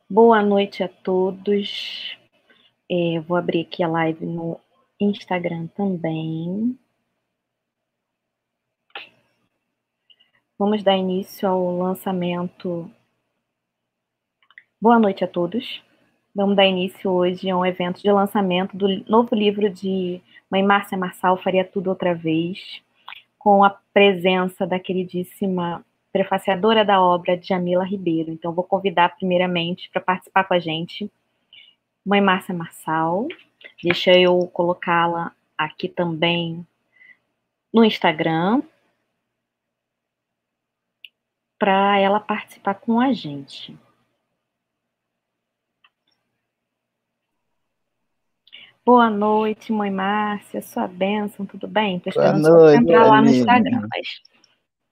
Boa noite a todos. Vou abrir aqui a live no Instagram também. Vamos dar início ao lançamento. Boa noite a todos. Vamos dar início hoje a um evento de lançamento do novo livro de Mãe Márcia Marçal, Faria Tudo Outra Vez, com a presença da queridíssima prefaciadora da obra, Djamila Ribeiro. Então, vou convidar primeiramente para participar com a gente Mãe Márcia Marçal. Deixa eu colocá-la aqui também no Instagram para ela participar com a gente. Boa noite, Mãe Márcia, sua bênção, tudo bem? Estou Boa esperando só você noite, entrar lá no Instagram. Aline.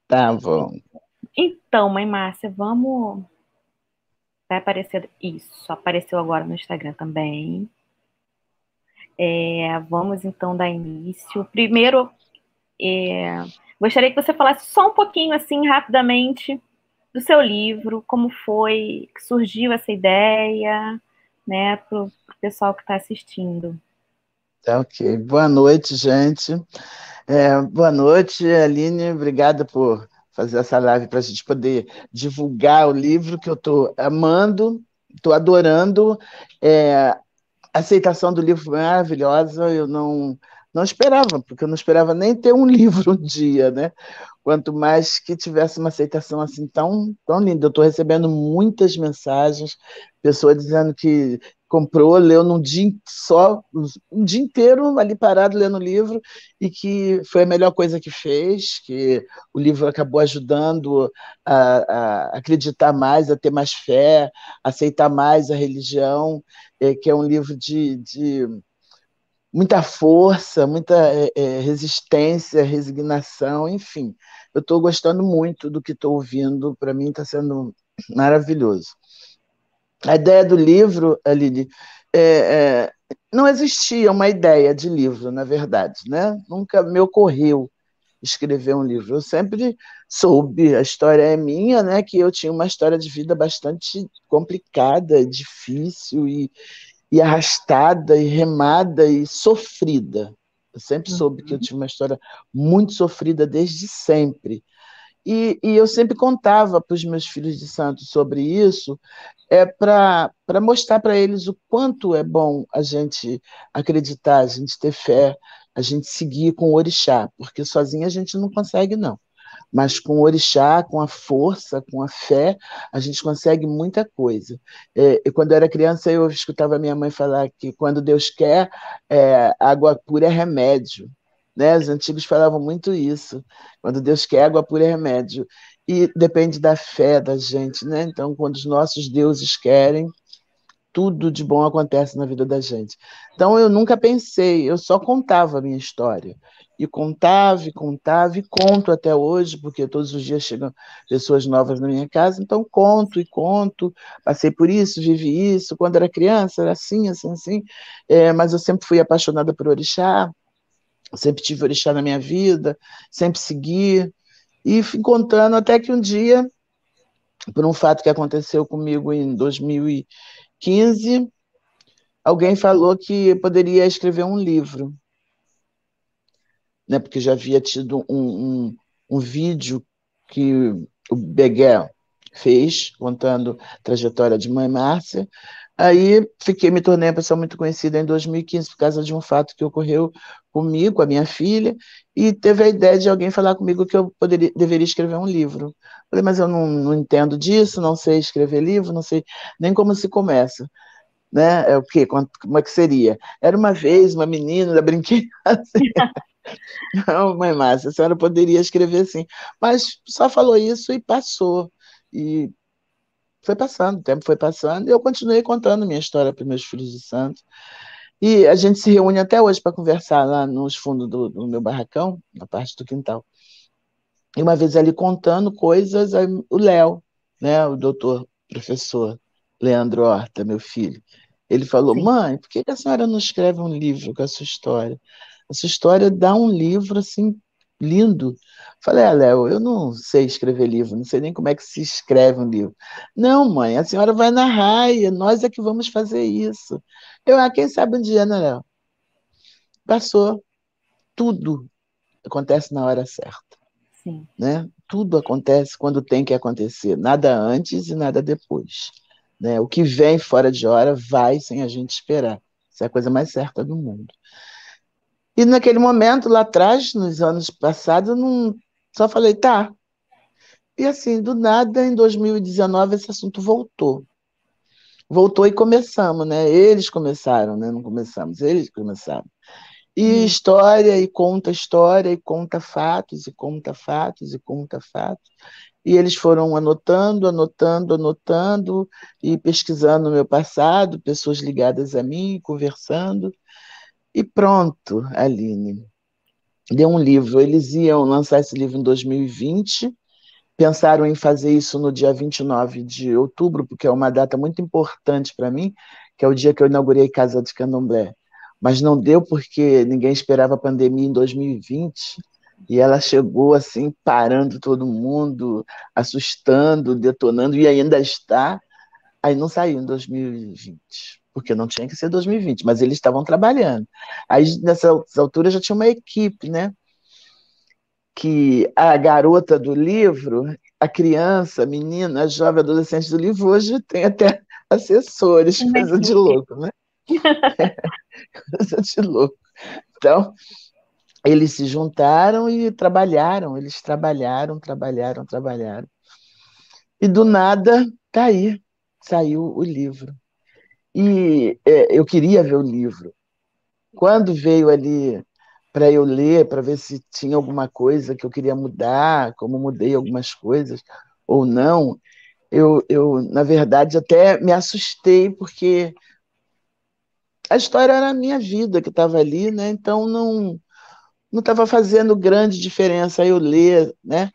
Tá bom. Então, Mãe Márcia, vamos... Vai aparecer isso, apareceu agora no Instagram também. Vamos então dar início. Primeiro, gostaria que você falasse só um pouquinho, assim, rapidamente, do seu livro, como foi que surgiu essa ideia, né, para o pessoal que está assistindo. Tá ok. Boa noite, gente. Boa noite, Aline. Obrigada por fazer essa live para a gente poder divulgar o livro que eu estou amando, estou adorando. A aceitação do livro foi maravilhosa. Eu não esperava, porque eu não esperava nem ter um livro um dia, né? Quanto mais que tivesse uma aceitação assim tão linda. Eu estou recebendo muitas mensagens, pessoas dizendo que comprou, leu num dia só, um dia inteiro ali parado lendo o livro, e que foi a melhor coisa que fez, que o livro acabou ajudando a acreditar mais, a ter mais fé, a aceitar mais a religião, que é um livro de muita força, muita resistência, resignação, enfim. Eu estou gostando muito do que estou ouvindo, para mim está sendo maravilhoso. A ideia do livro, Aline, é, é, não existia uma ideia de livro, na verdade, né? Nunca me ocorreu escrever um livro. Eu sempre soube, a história é minha, né? Que eu tinha uma história de vida bastante complicada, difícil e arrastada, e remada, e sofrida. Eu sempre soube que eu Uhum. tive uma história muito sofrida desde sempre. E eu sempre contava para os meus filhos de santo sobre isso, para mostrar para eles o quanto é bom a gente acreditar, a gente ter fé, a gente seguir com o orixá, porque sozinha a gente não consegue, não. Mas com o orixá, com a força, com a fé, a gente consegue muita coisa. Quando eu era criança, eu escutava minha mãe falar que quando Deus quer, água pura é remédio. Né? Os antigos falavam muito isso. Quando Deus quer, água pura é remédio. E depende da fé da gente. Né? Então, quando os nossos deuses querem, tudo de bom acontece na vida da gente. Então eu nunca pensei, eu só contava a minha história. E contava, e contava, e conto até hoje, porque todos os dias chegam pessoas novas na minha casa, então conto e conto, passei por isso, vivi isso, quando era criança era assim, assim, assim, mas eu sempre fui apaixonada por orixá, sempre tive orixá na minha vida, sempre segui, e fui contando até que um dia, por um fato que aconteceu comigo em 2015, alguém falou que poderia escrever um livro, né? Porque já havia tido um vídeo que o Beguel fez, contando a trajetória de Mãe Márcia. Aí me tornei uma pessoa muito conhecida em 2015 por causa de um fato que ocorreu comigo, com a minha filha, e teve a ideia de alguém falar comigo que eu deveria escrever um livro. Falei, mas eu não entendo disso, não sei escrever livro, não sei nem como se começa, né? É o quê? Como é que seria? Era uma vez uma menina da brinquedo assim. Não, mãe Márcia, a senhora poderia escrever assim. Mas só falou isso e passou. E foi passando, o tempo foi passando, e eu continuei contando minha história para meus filhos de santo. E a gente se reúne até hoje para conversar lá nos fundos do meu barracão, na parte do quintal. E uma vez ali contando coisas, aí o Léo, né, o doutor, professor Leandro Horta, meu filho, ele falou: Sim. mãe, por que a senhora não escreve um livro com a sua história? A sua história dá um livro assim lindo. Falei, Léo, eu não sei escrever livro, não sei nem como é que se escreve um livro. Não, mãe, a senhora vai narrar e nós é que vamos fazer isso. Quem sabe um dia, né, Léo? Passou. Tudo acontece na hora certa. Sim. Né? Tudo acontece quando tem que acontecer, nada antes e nada depois. Né? O que vem fora de hora vai sem a gente esperar. Isso é a coisa mais certa do mundo. E naquele momento, lá atrás, nos anos passados, eu não... só falei, tá. E assim, do nada, em 2019, esse assunto voltou. Voltou e começamos, né? Eles começaram, né? Não começamos, eles começaram. E história, e conta fatos, e conta fatos, e conta fatos. E eles foram anotando, anotando, anotando, e pesquisando o meu passado, pessoas ligadas a mim, conversando. E pronto, Aline. Deu um livro. Eles iam lançar esse livro em 2020, pensaram em fazer isso no dia 29 de outubro, porque é uma data muito importante para mim, que é o dia que eu inaugurei Casa de Candomblé. Mas não deu porque ninguém esperava a pandemia em 2020, e ela chegou assim, parando todo mundo, assustando, detonando, e ainda está. Aí não saiu em 2020, porque não tinha que ser 2020, mas eles estavam trabalhando. Aí, nessas alturas, já tinha uma equipe, né? Que a garota do livro, a criança, a menina, a jovem, adolescente do livro, hoje tem até assessores, Uma coisa de equipe. louco, né? Coisa de louco. Então, eles se juntaram e trabalharam, eles trabalharam, trabalharam, trabalharam. E do nada, tá aí, saiu o livro. E eu queria ver o livro. Quando veio ali para eu ler, para ver se tinha alguma coisa que eu queria mudar, como mudei algumas coisas ou não, na verdade, até me assustei, porque a história era a minha vida que estava ali, né? Então não estava fazendo grande diferença eu ler, né?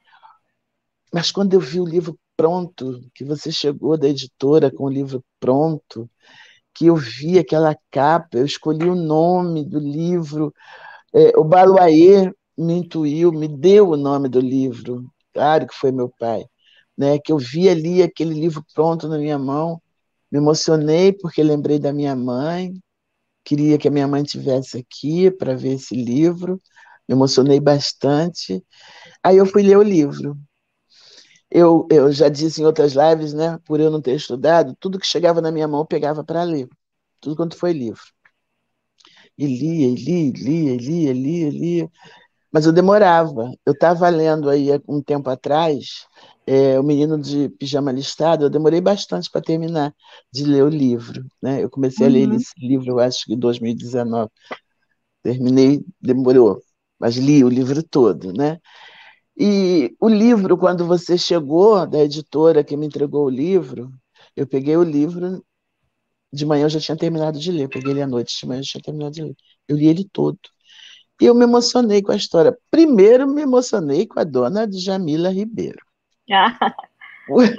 Mas quando eu vi o livro pronto, que você chegou da editora com o livro pronto, que eu vi aquela capa, eu escolhi o nome do livro, o Baluayê me intuiu, me deu o nome do livro, claro que foi meu pai, né? Que eu vi ali aquele livro pronto na minha mão, me emocionei porque lembrei da minha mãe, queria que a minha mãe tivesse aqui para ver esse livro, me emocionei bastante. Aí eu fui ler o livro. Eu já disse em outras lives, né? Por eu não ter estudado, tudo que chegava na minha mão eu pegava para ler, tudo quanto foi livro. E lia, e lia, e lia, e lia, e lia, e lia. Mas eu demorava. Eu estava lendo aí há um tempo atrás, O Menino de Pijama Listrado, eu demorei bastante para terminar de ler o livro. Né? Eu comecei a ler Uhum. esse livro, eu acho que em 2019. Terminei, demorou, mas li o livro todo. Né? E o livro, quando você chegou da editora que me entregou o livro, eu peguei o livro, de manhã eu já tinha terminado de ler, peguei ele à noite, de manhã eu já tinha terminado de ler. Eu li ele todo. E eu me emocionei com a história. Primeiro, me emocionei com a dona Djamila Ribeiro.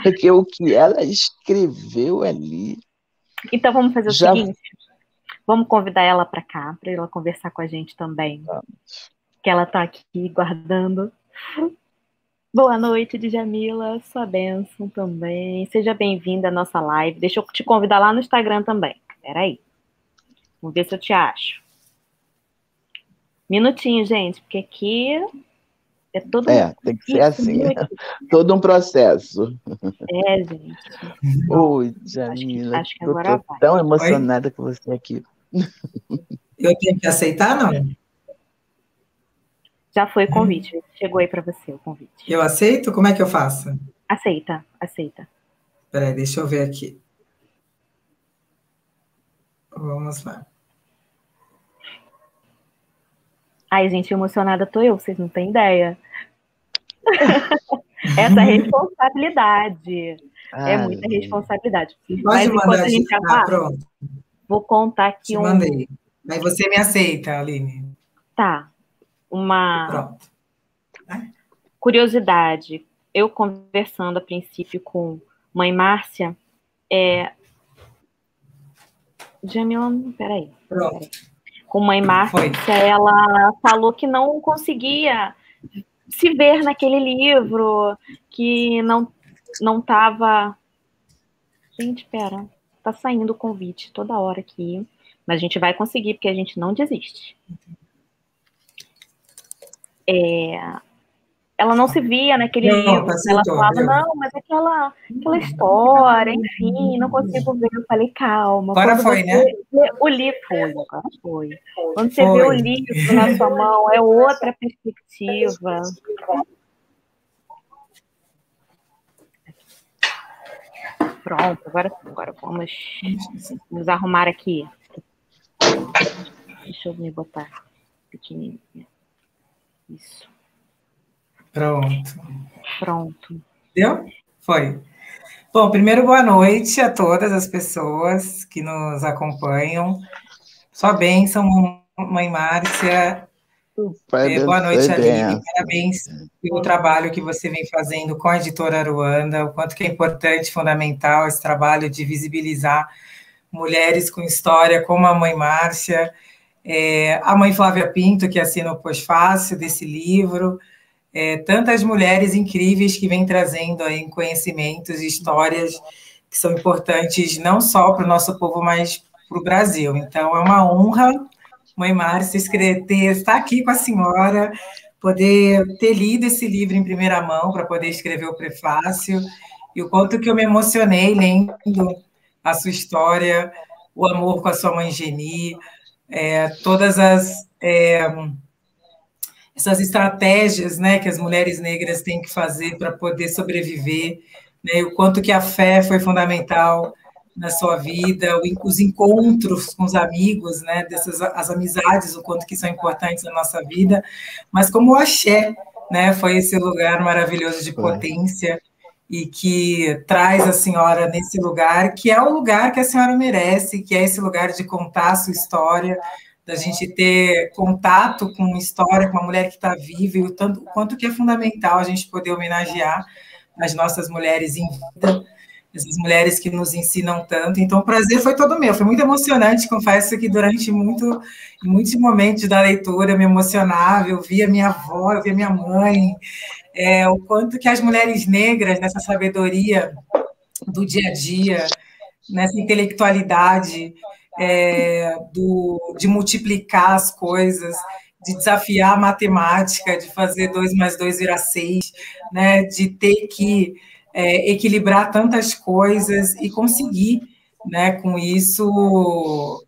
Porque o que ela escreveu ali. Então vamos fazer o Já. seguinte: vamos convidar ela para cá, para ela conversar com a gente também. Que ela está aqui guardando. Boa noite, Djamila, sua bênção também. Seja bem-vinda à nossa live. Deixa eu te convidar lá no Instagram também. Peraí. Vamos ver se eu te acho. Minutinho, gente, porque aqui é todo tem que ser assim. Todo um processo. Gente. Oi, Djamila, Acho que eu agora estou vai. tão emocionada com você aqui. Eu tenho que aceitar, não? Já foi o convite. Chegou aí para você o convite. Eu aceito? Como é que eu faço? Aceita, aceita. Peraí, deixa eu ver aqui. Vamos lá. Ai, gente, emocionada tô eu, vocês não têm ideia. Essa responsabilidade. É muita responsabilidade. Pode mandar a gente. Pronto. Vou contar aqui Te mandei. Aí você me aceita, Aline. Tá. Uma Pronto. Curiosidade. Eu conversando a princípio com mãe Márcia, Jamila, peraí. Pronto. Com mãe Márcia, ela falou que não conseguia se ver naquele livro, que não estava... Gente, espera, tá saindo o convite toda hora aqui, mas a gente vai conseguir, porque a gente não desiste. Ela não se via naquele livro, ela falava, não, mas aquela história, enfim, não consigo ver. Eu falei, calma. Agora foi, né? O livro agora foi. Quando você vê o livro na sua mão, é outra perspectiva. Pronto, agora vamos arrumar aqui. Deixa eu me botar pequenininha. Isso. Pronto. Deu? Foi. Bom, primeiro, boa noite a todas as pessoas que nos acompanham. Sua bênção, Mãe Márcia. Boa noite, Aline. Parabéns pelo trabalho que você vem fazendo com a editora Aruanda, o quanto que é importante, fundamental esse trabalho de visibilizar mulheres com história como a Mãe Márcia, a Mãe Flávia Pinto, que assina o pós-fácil desse livro, tantas mulheres incríveis que vêm trazendo aí conhecimentos e histórias que são importantes não só para o nosso povo, mas para o Brasil. Então, é uma honra, Mãe Márcia, estar aqui com a senhora, poder ter lido esse livro em primeira mão para poder escrever o prefácio, e o quanto que eu me emocionei lendo a sua história, o amor com a sua mãe Geni, todas essas estratégias, né, que as mulheres negras têm que fazer para poder sobreviver, né, o quanto que a fé foi fundamental na sua vida, os encontros com os amigos, né, as amizades, o quanto que são importantes na nossa vida, mas como o axé, né, foi esse lugar maravilhoso de potência e que traz a senhora nesse lugar, que é o lugar que a senhora merece, que é esse lugar de contar a sua história, da gente ter contato com história, com uma mulher que está viva, e o quanto que é fundamental a gente poder homenagear as nossas mulheres em vida, essas mulheres que nos ensinam tanto. Então, o prazer foi todo meu, foi muito emocionante, confesso que durante muitos momentos da leitura eu me emocionava, eu via minha avó, eu via minha mãe, o quanto que as mulheres negras, nessa sabedoria do dia a dia, nessa intelectualidade, de multiplicar as coisas, de desafiar a matemática, de fazer 2 mais 2 virar 6, né, de ter que equilibrar tantas coisas e conseguir, né, com isso,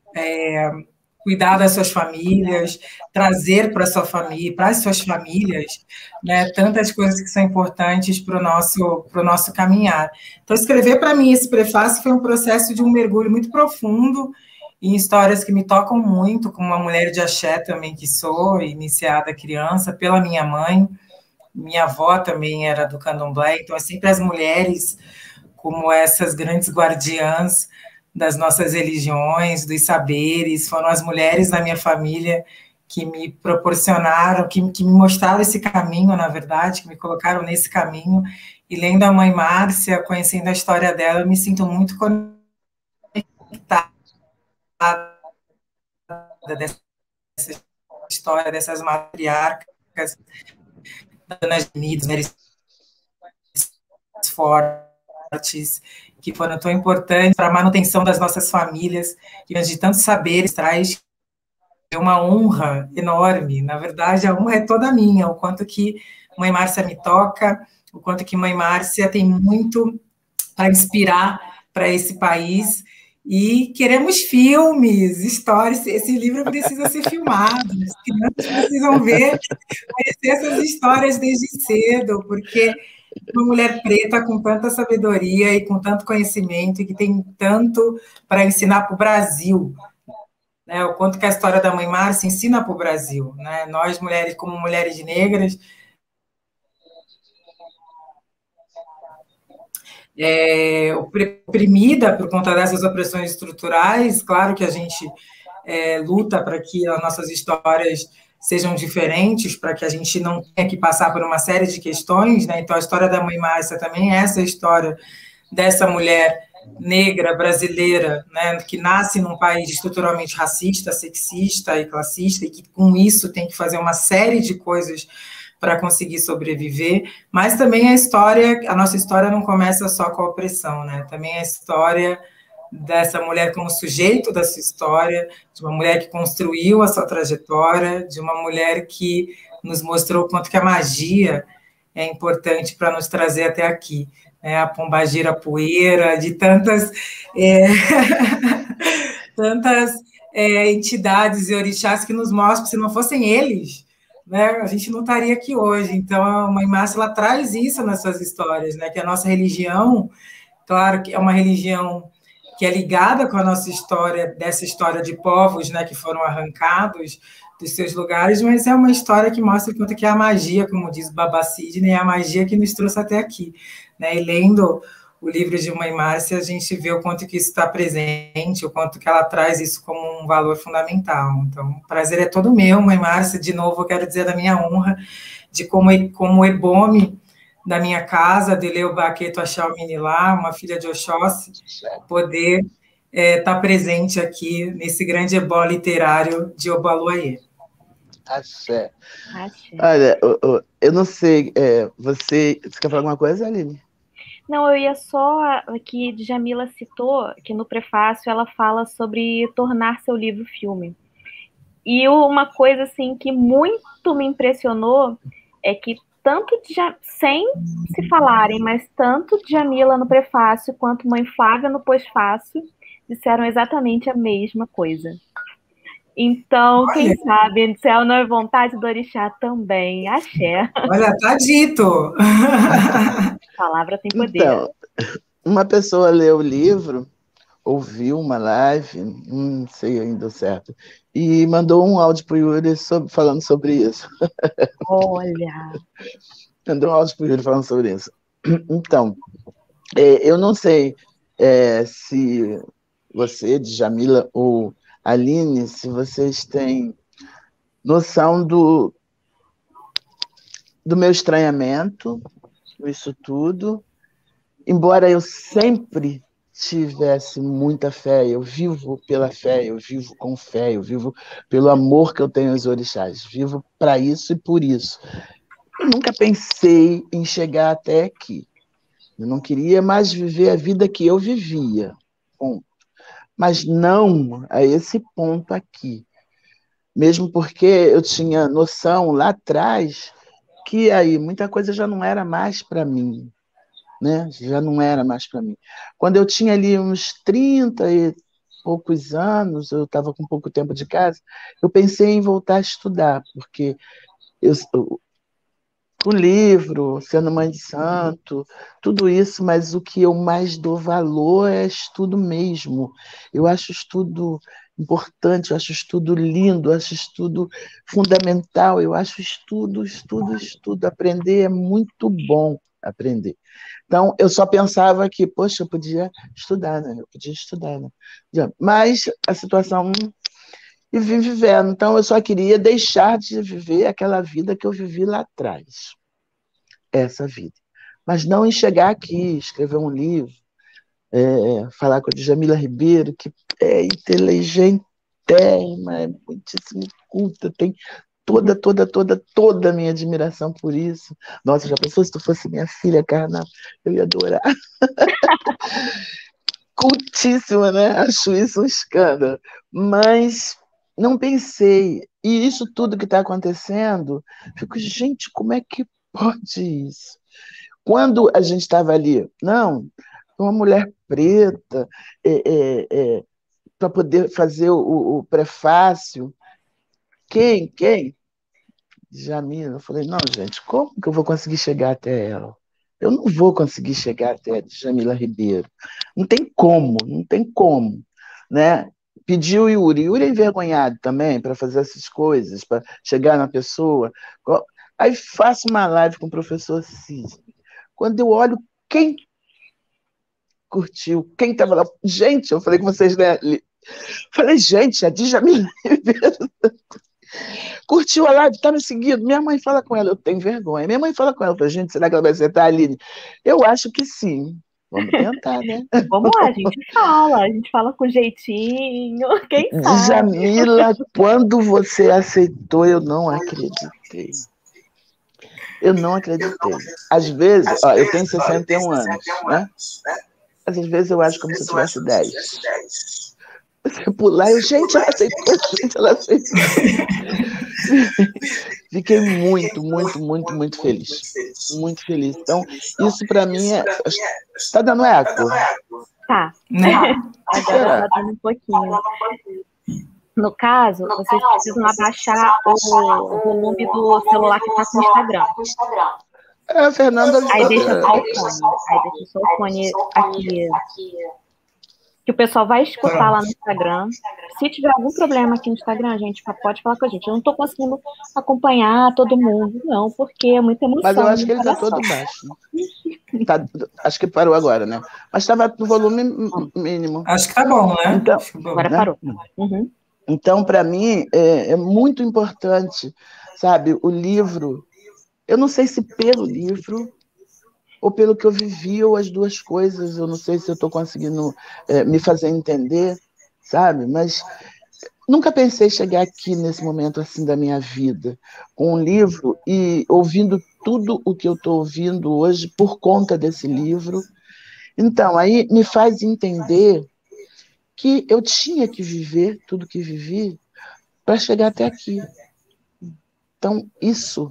cuidar das suas famílias, trazer para sua família, para as suas famílias, né, tantas coisas que são importantes para o nosso caminhar. Então, escrever para mim esse prefácio foi um processo de um mergulho muito profundo em histórias que me tocam muito, como uma mulher de axé também que sou, iniciada criança pela minha mãe. Minha avó também era do candomblé, então é sempre as mulheres como essas grandes guardiãs das nossas religiões, dos saberes, foram as mulheres da minha família que me proporcionaram, que me mostraram esse caminho, na verdade, que me colocaram nesse caminho, e lendo a Mãe Márcia, conhecendo a história dela, eu me sinto muito conectada dessa história, dessas matriarcas, das mulheres fortes, que foram tão importantes para a manutenção das nossas famílias, que de tantos saberes traz uma honra enorme. Na verdade, a honra é toda minha, o quanto que Mãe Márcia me toca, o quanto que Mãe Márcia tem muito para inspirar para esse país. E queremos filmes, histórias. Esse livro precisa ser filmado, as crianças precisam ver, conhecer essas histórias desde cedo, porque uma mulher preta com tanta sabedoria e com tanto conhecimento, e que tem tanto para ensinar para o Brasil, né? O quanto que a história da Mãe Márcia ensina para o Brasil, né? Nós, mulheres, como mulheres negras, oprimida por conta dessas opressões estruturais, claro que a gente luta para que as nossas histórias sejam diferentes, para que a gente não tenha que passar por uma série de questões, né? Então, a história da Mãe Márcia também é essa história dessa mulher negra brasileira, né, que nasce num país estruturalmente racista, sexista e classista, e que com isso tem que fazer uma série de coisas para conseguir sobreviver, mas também a nossa história não começa só com a opressão, né? Também a história dessa mulher como sujeito da sua história, de uma mulher que construiu a sua trajetória, de uma mulher que nos mostrou o quanto que a magia é importante para nos trazer até aqui, né? A pombagira poeira, de tantas tantas entidades e orixás que nos mostram que se não fossem eles, né, a gente não estaria aqui hoje. Então, a Mãe Márcia, ela traz isso nas suas histórias, né, que a nossa religião, claro que é uma religião que é ligada com a nossa história, dessa história de povos, né, que foram arrancados dos seus lugares, mas é uma história que mostra quanto que é a magia, como diz o Baba Sidney, é a magia que nos trouxe até aqui, né, e lendo o livro de Mãe Márcia, a gente vê o quanto que isso está presente, o quanto que ela traz isso como um valor fundamental. Então, o prazer é todo meu, Mãe Márcia, de novo, eu quero dizer da minha honra, de como Ebome da minha casa, de Leu Baqueto Achau Minilá, uma filha de Oxóssi, poder estar presente aqui nesse grande ebó literário de Obaluayê. Axé. Olha, eu não sei, você quer falar alguma coisa, Aline? Não, eu ia só, que Djamila citou, que no prefácio ela fala sobre tornar seu livro filme. E uma coisa assim que muito me impressionou é que tanto, sem se falarem, mas tanto Djamila no prefácio quanto Mãe Flávia no pós-fácio disseram exatamente a mesma coisa. Então, olha, quem sabe, céu não é vontade do orixá também. Axé. Olha, tá dito. A palavra tem poder. Então, uma pessoa leu o livro, ouviu uma live, não sei ainda certo, e mandou um áudio para o Yuri falando sobre isso. Olha! Mandou um áudio para o Yuri falando sobre isso. Então, eu não sei se você, Djamila, ou Aline, se vocês têm noção do meu estranhamento, isso tudo, embora eu sempre tivesse muita fé, eu vivo pela fé, eu vivo com fé, eu vivo pelo amor que eu tenho aos orixás, vivo para isso e por isso. Eu nunca pensei em chegar até aqui. Eu não queria mais viver a vida que eu vivia, ponto. Mas não a esse ponto aqui. Mesmo porque eu tinha noção lá atrás que aí muita coisa já não era mais para mim, né? Já não era mais para mim. Quando eu tinha ali uns 30 e poucos anos, eu estava com pouco tempo de casa, eu pensei em voltar a estudar, porque o livro, sendo mãe de santo, tudo isso, mas o que eu mais dou valor é estudo mesmo. Eu acho estudo importante, eu acho estudo lindo, eu acho estudo fundamental, eu acho estudo. Aprender é muito bom, aprender. Então, eu só pensava que, poxa, eu podia estudar, né? Mas a situação... E vim vivendo. Então, eu só queria deixar de viver aquela vida que eu vivi lá atrás. Essa vida. Mas não em chegar aqui, escrever um livro, falar com a Djamila Ribeiro, que é inteligente, é muitíssimo culta, tem toda a minha admiração por isso. Nossa, já pensou se tu fosse minha filha, carnal? Eu ia adorar. Cultíssima, né? Acho isso um escândalo. Mas não pensei. E isso tudo que está acontecendo, fico, gente, como é que pode isso? Quando a gente estava ali, não, uma mulher preta, para poder fazer o prefácio, quem? Djamila. Eu falei, não, gente, como que eu vou conseguir chegar até ela? Eu não vou conseguir chegar até a Djamila Ribeiro. Não tem como, né? Pediu o Yuri é envergonhado também para fazer essas coisas, para chegar na pessoa. Aí faço uma live com o professor Sidney. Quando eu olho quem curtiu, quem estava lá, gente, eu falei com vocês, né? Falei, gente, a Djamila Ribeiro curtiu a live, tá me seguindo. Minha mãe fala com ela, eu tenho vergonha. Minha mãe fala com ela, falei, gente, será que ela vai acertar a Aline? Eu acho que sim. Vamos tentar, né? Vamos lá, a gente fala com jeitinho, quem sabe? Djamila, quando você aceitou, eu não acreditei. Eu não acreditei. Às vezes, ó, eu tenho 61 anos, né? Mas às vezes eu acho como se eu tivesse 10. Você pular, gente, ela aceitou, gente, ela aceitou. Fiquei muito, muito, muito, muito feliz. Muito feliz. Então, isso para mim é... Tá dando eco? Tá. Agora tá dando um pouquinho. No caso, vocês precisam abaixar o volume do celular que tá com o Instagram. A Fernanda... Aí deixa só o fone. Aí deixa só o fone aqui. Que o pessoal vai escutar lá no Instagram. Se tiver algum problema aqui no Instagram, gente, pode falar com a gente. Eu não tô conseguindo acompanhar todo mundo, não, porque é muita emoção. Mas eu acho que ele tá todo baixo. Tá, acho que parou agora, né? Mas estava no volume mínimo. Acho que tá bom, né? Então, agora parou. Uhum. Então, para mim, é muito importante, sabe, o livro. Eu não sei se pelo livro ou pelo que eu vivi, ou as duas coisas, eu não sei se eu estou conseguindo me fazer entender, sabe? Mas nunca pensei chegar aqui nesse momento assim da minha vida, com um livro e ouvindo tudo o que eu estou ouvindo hoje por conta desse livro. Então, aí me faz entender que eu tinha que viver tudo que vivi para chegar até aqui. Então, isso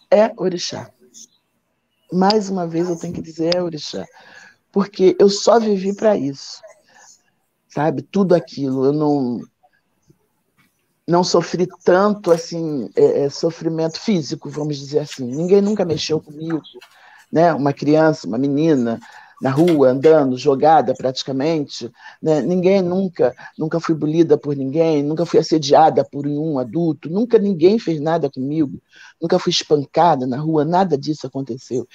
é orixá. Mais uma vez eu tenho que dizer é orixá, porque eu só vivi para isso, sabe? Tudo aquilo, eu não sofri tanto assim, sofrimento físico, vamos dizer assim. Ninguém nunca mexeu comigo, né? Uma criança, uma menina na rua, andando, jogada praticamente, né? Ninguém nunca fui bulida por ninguém, nunca fui assediada por nenhum adulto, nunca ninguém fez nada comigo, nunca fui espancada na rua, nada disso aconteceu.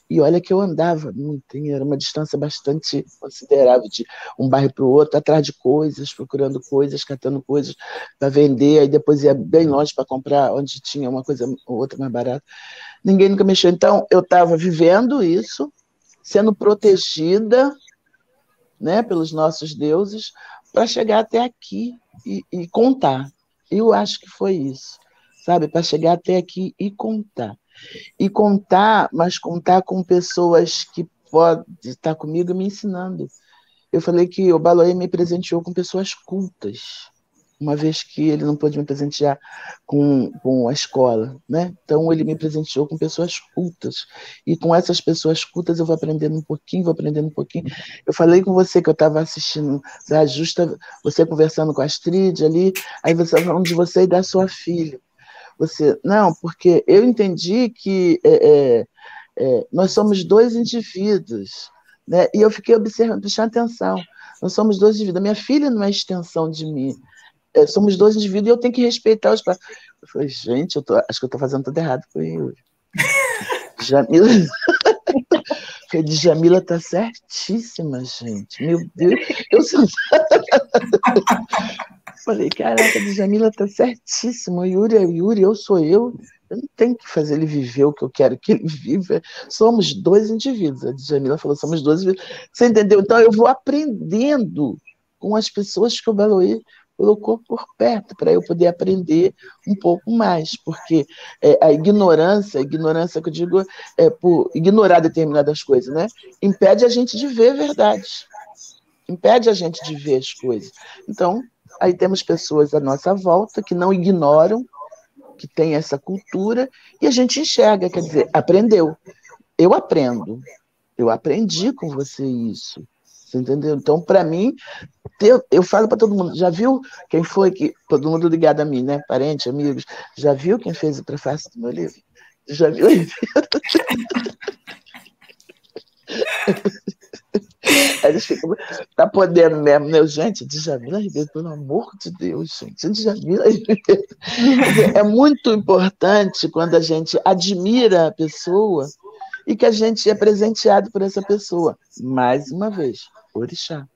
E olha que eu andava muito, era uma distância bastante considerável de um bairro para o outro, atrás de coisas, procurando coisas, catando coisas para vender, aí depois ia bem longe para comprar onde tinha uma coisa ou outra mais barata. Ninguém nunca mexeu. Então, eu estava vivendo isso, sendo protegida, né, pelos nossos deuses, para chegar até aqui e contar. Eu acho que foi isso, sabe? Para chegar até aqui e contar. E contar, mas contar com pessoas que podem estar comigo me ensinando. Eu falei que o Baloy me presenteou com pessoas cultas, uma vez que ele não pôde me presentear com a escola, né? Então ele me presenteou com pessoas cultas, e com essas pessoas cultas eu vou aprendendo um pouquinho. Eu falei com você que eu estava assistindo a Justa, você conversando com a Astrid ali, aí você falando de você e da sua filha. Não, porque eu entendi que nós somos dois indivíduos, né? E eu fiquei observando, prestando atenção. Nós somos dois indivíduos. A minha filha não é extensão de mim. Somos dois indivíduos e eu tenho que respeitar os pais. Eu falei, gente, acho que eu estou fazendo tudo errado com ele. Jamila... Djamila está certíssima, gente. Meu Deus. Falei, caraca, Djamila está certíssima. O Yuri é o Yuri, eu sou eu. Eu não tenho que fazer ele viver o que eu quero que ele viva. Somos dois indivíduos. A Djamila falou, somos dois indivíduos. Você entendeu? Então, eu vou aprendendo com as pessoas que o Baloy colocou por perto, para eu poder aprender um pouco mais, porque a ignorância que eu digo por ignorar determinadas coisas, né? Impede a gente de ver a verdade, impede a gente de ver as coisas. Então, aí temos pessoas à nossa volta que não ignoram, que tem essa cultura, e a gente enxerga, quer dizer, aprendeu. Eu aprendo, eu aprendi com você isso. Você entendeu? Então, para mim, eu falo para todo mundo, já viu quem foi que... Todo mundo ligado a mim, né? Parentes, amigos. Já viu quem fez o prefácio do meu livro? Já viu? Aí eles ficam, tá podendo mesmo, né? Gente, Djamila Ribeiro, pelo amor de Deus, gente. Djamila Ribeiro. É muito importante quando a gente admira a pessoa e que a gente é presenteado por essa pessoa. Mais uma vez, orixá.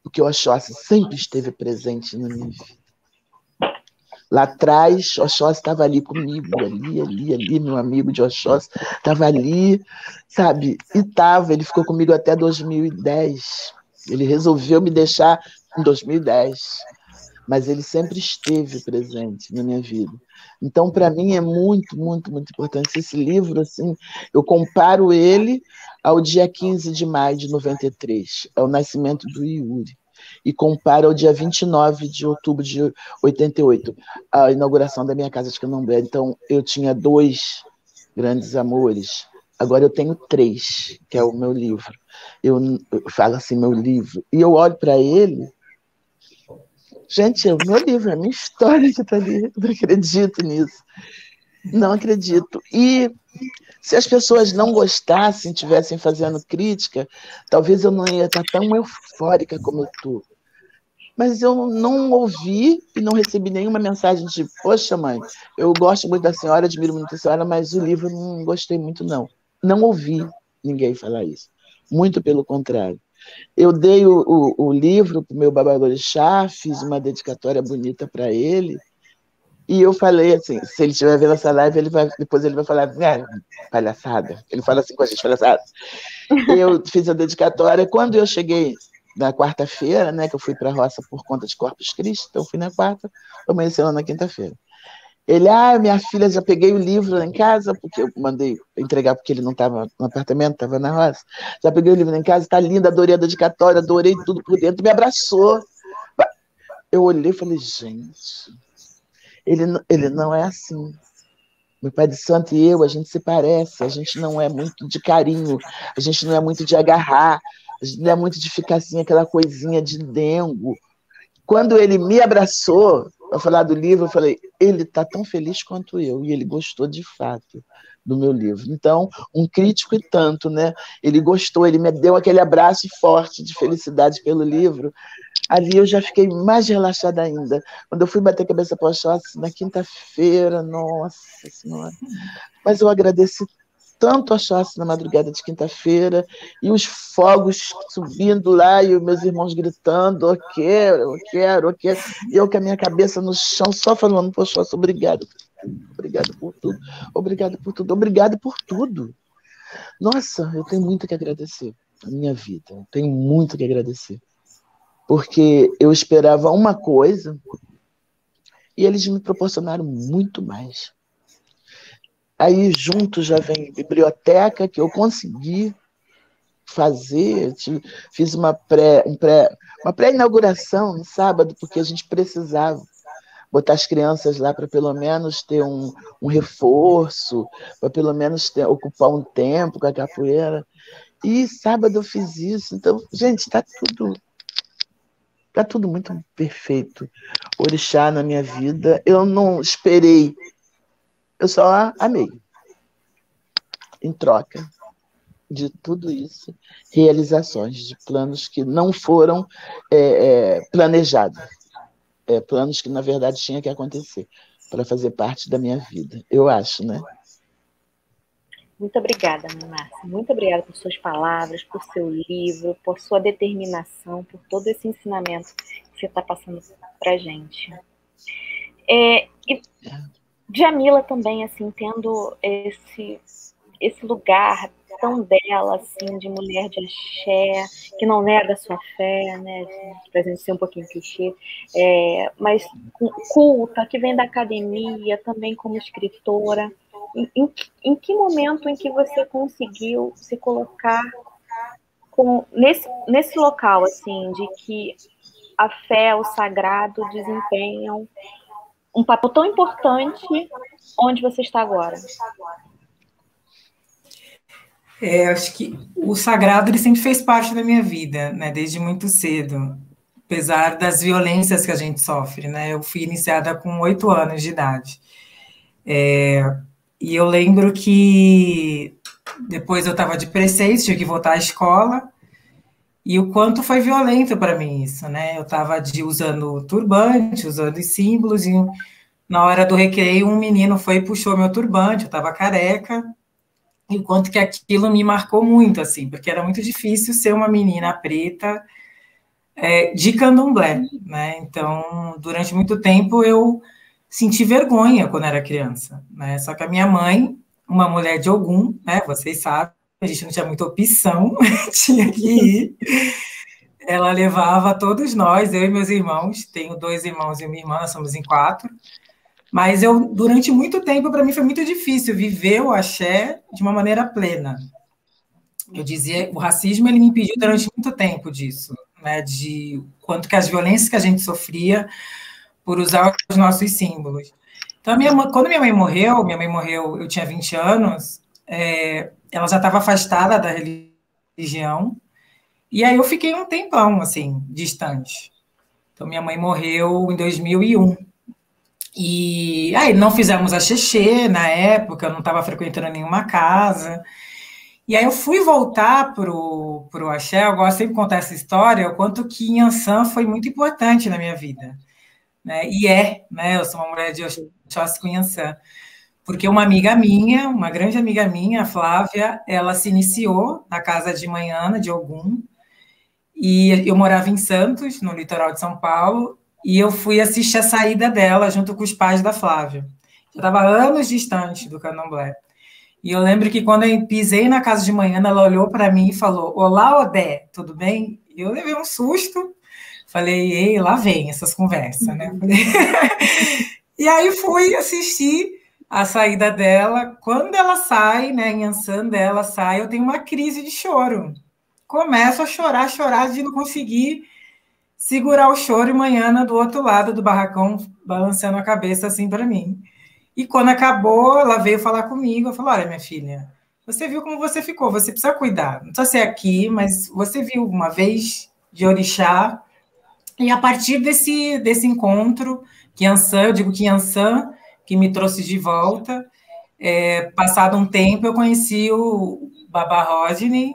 Porque o Oxóssi sempre esteve presente na minha vida. Lá atrás, Oxóssi estava ali comigo, ali, meu amigo de Oxóssi estava ali, sabe? Ele ficou comigo até 2010. Ele resolveu me deixar em 2010. mas ele sempre esteve presente na minha vida. Então, para mim, é muito, muito, muito importante. Esse livro, assim, eu comparo ele ao dia 15 de maio de 93, ao nascimento do Yuri, e comparo ao dia 29 de outubro de 88, a inauguração da minha casa de Candomblé. Então, eu tinha 2 grandes amores, agora eu tenho 3, que é o meu livro. Eu falo assim, meu livro, e eu olho para ele. Gente, é o meu livro, é a minha história que está ali. Eu não acredito nisso. Não acredito. E se as pessoas não gostassem, estivessem fazendo crítica, talvez eu não ia estar tão eufórica como eu estou. Mas eu não ouvi e não recebi nenhuma mensagem de: poxa, mãe, eu gosto muito da senhora, admiro muito a senhora, mas o livro não gostei muito, não. Não ouvi ninguém falar isso. Muito pelo contrário. Eu dei o livro para o meu babalorixá, fiz uma dedicatória bonita para ele, e eu falei assim, se ele estiver vendo essa live, depois ele vai falar, palhaçada. Ele fala assim com a gente, palhaçada. Eu fiz a dedicatória, quando eu cheguei na quarta-feira, né, que eu fui para a roça por conta de Corpus Christi, então eu fui na quarta, amanheceu na quinta-feira. Ele, minha filha, já peguei o livro lá em casa, porque eu mandei entregar, porque ele não estava no apartamento, estava na roça. Já peguei o livro lá em casa, está lindo, adorei a dedicatória, adorei tudo por dentro, me abraçou. Eu olhei e falei, gente, ele não é assim. Meu pai de santo e eu, a gente se parece, a gente não é muito de carinho, a gente não é muito de agarrar, a gente não é muito de ficar assim, aquela coisinha de dengo. Quando ele me abraçou, para falar do livro, eu falei, ele está tão feliz quanto eu, e ele gostou de fato do meu livro. Então, um crítico e tanto, né? Ele gostou, ele me deu aquele abraço forte de felicidade pelo livro. Ali eu já fiquei mais relaxada ainda. Quando eu fui bater a cabeça para o Oxóssi, na quinta-feira, nossa Senhora. Mas eu agradeci tanto a Oxóssi na madrugada de quinta-feira, e os fogos subindo lá, e os meus irmãos gritando, eu quero, eu quero, eu quero. E eu com a minha cabeça no chão, só falando, poxa, Oxóssi, obrigado por tudo, obrigado por tudo, obrigado por tudo. Nossa, eu tenho muito que agradecer a minha vida, eu tenho muito que agradecer. Porque eu esperava uma coisa e eles me proporcionaram muito mais. Aí junto já vem biblioteca, que eu consegui fazer, fiz uma pré-inauguração no sábado, porque a gente precisava botar as crianças lá para pelo menos ter um reforço, para pelo menos ocupar um tempo com a capoeira. E sábado eu fiz isso. Então, gente, está tudo muito perfeito. Orixá na minha vida, eu não esperei, eu só amei. Em troca de tudo isso, realizações de planos que não foram planejados, planos que, na verdade, tinham que acontecer para fazer parte da minha vida, eu acho, né? Muito obrigada, Márcia. Muito obrigada por suas palavras, por seu livro, por sua determinação, por todo esse ensinamento que você está passando para a gente. E Djamila também, assim, tendo esse lugar tão dela, assim, de mulher de axé, que não nega a sua fé, né, para a gente ser um pouquinho clichê, mas culta, que vem da academia, também como escritora. Em que momento em que você conseguiu se colocar nesse local, assim, de que a fé, o sagrado desempenham um papel tão importante onde você está agora? Acho que o sagrado ele sempre fez parte da minha vida, né, desde muito cedo, apesar das violências que a gente sofre, né? Eu fui iniciada com 8 anos de idade. E eu lembro que depois eu estava de pré-6, tinha que voltar à escola, e o quanto foi violento para mim isso, né? Eu estava usando turbante, usando os símbolos, e na hora do recreio um menino foi e puxou meu turbante, eu estava careca, e o quanto que aquilo me marcou muito, assim, porque era muito difícil ser uma menina preta de candomblé, né? Então, durante muito tempo eu senti vergonha quando era criança, né? Só que a minha mãe, uma mulher de Ogum, né? Vocês sabem, a gente não tinha muita opção, tinha que ir. ela levava todos nós, eu e meus irmãos, tenho 2 irmãos e uma irmã, nós somos em 4, mas durante muito tempo, para mim foi muito difícil viver o axé de uma maneira plena. Eu dizia, o racismo, ele me impediu durante muito tempo disso, né, de quanto que as violências que a gente sofria por usar os nossos símbolos. Então, quando minha mãe morreu, eu tinha 20 anos, ela já estava afastada da religião, e aí eu fiquei um tempão, assim, distante. Então, minha mãe morreu em 2001. E aí não fizemos a xexê na época, eu não estava frequentando nenhuma casa. E aí eu fui voltar pro axé, eu gosto sempre de contar essa história, o quanto que Inhansã foi muito importante na minha vida. Né? Né? Eu sou uma mulher de Oxóssi com Inhansã. Porque uma amiga minha, uma grande amiga minha, a Flávia, ela se iniciou na casa de Manhana, de Ogum, e eu morava em Santos, no litoral de São Paulo, e eu fui assistir a saída dela junto com os pais da Flávia. Eu estava anos distante do candomblé. E eu lembro que quando eu pisei na casa de Manhana, ela olhou para mim e falou: "Olá, Odé, tudo bem?" E eu levei um susto. Falei: "Ei, lá vem essas conversas, né?" E aí fui assistir a saída dela. Quando ela sai, né, em Ansan dela sai, eu tenho uma crise de choro. Começo a chorar de não conseguir segurar o choro, e Manhana do outro lado do barracão, balançando a cabeça assim para mim. E quando acabou, ela veio falar comigo, eu falei: "Olha, minha filha, você viu como você ficou, você precisa cuidar. Não precisa ser aqui, mas você viu uma vez de orixá." E a partir desse encontro, eu digo Kiansan, que me trouxe de volta, passado um tempo, eu conheci o Baba Rodney,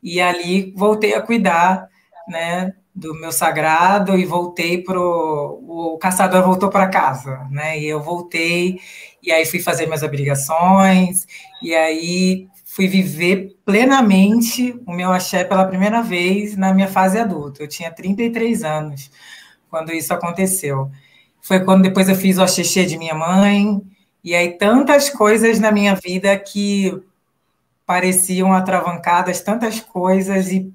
e ali voltei a cuidar, né, do meu sagrado, e voltei o caçador voltou para casa, né, e eu voltei, e aí fui fazer minhas obrigações, e aí fui viver plenamente o meu axé pela primeira vez na minha fase adulta. Eu tinha 33 anos quando isso aconteceu. Foi quando depois eu fiz o axexê de minha mãe, e aí tantas coisas na minha vida que pareciam atravancadas, tantas coisas, e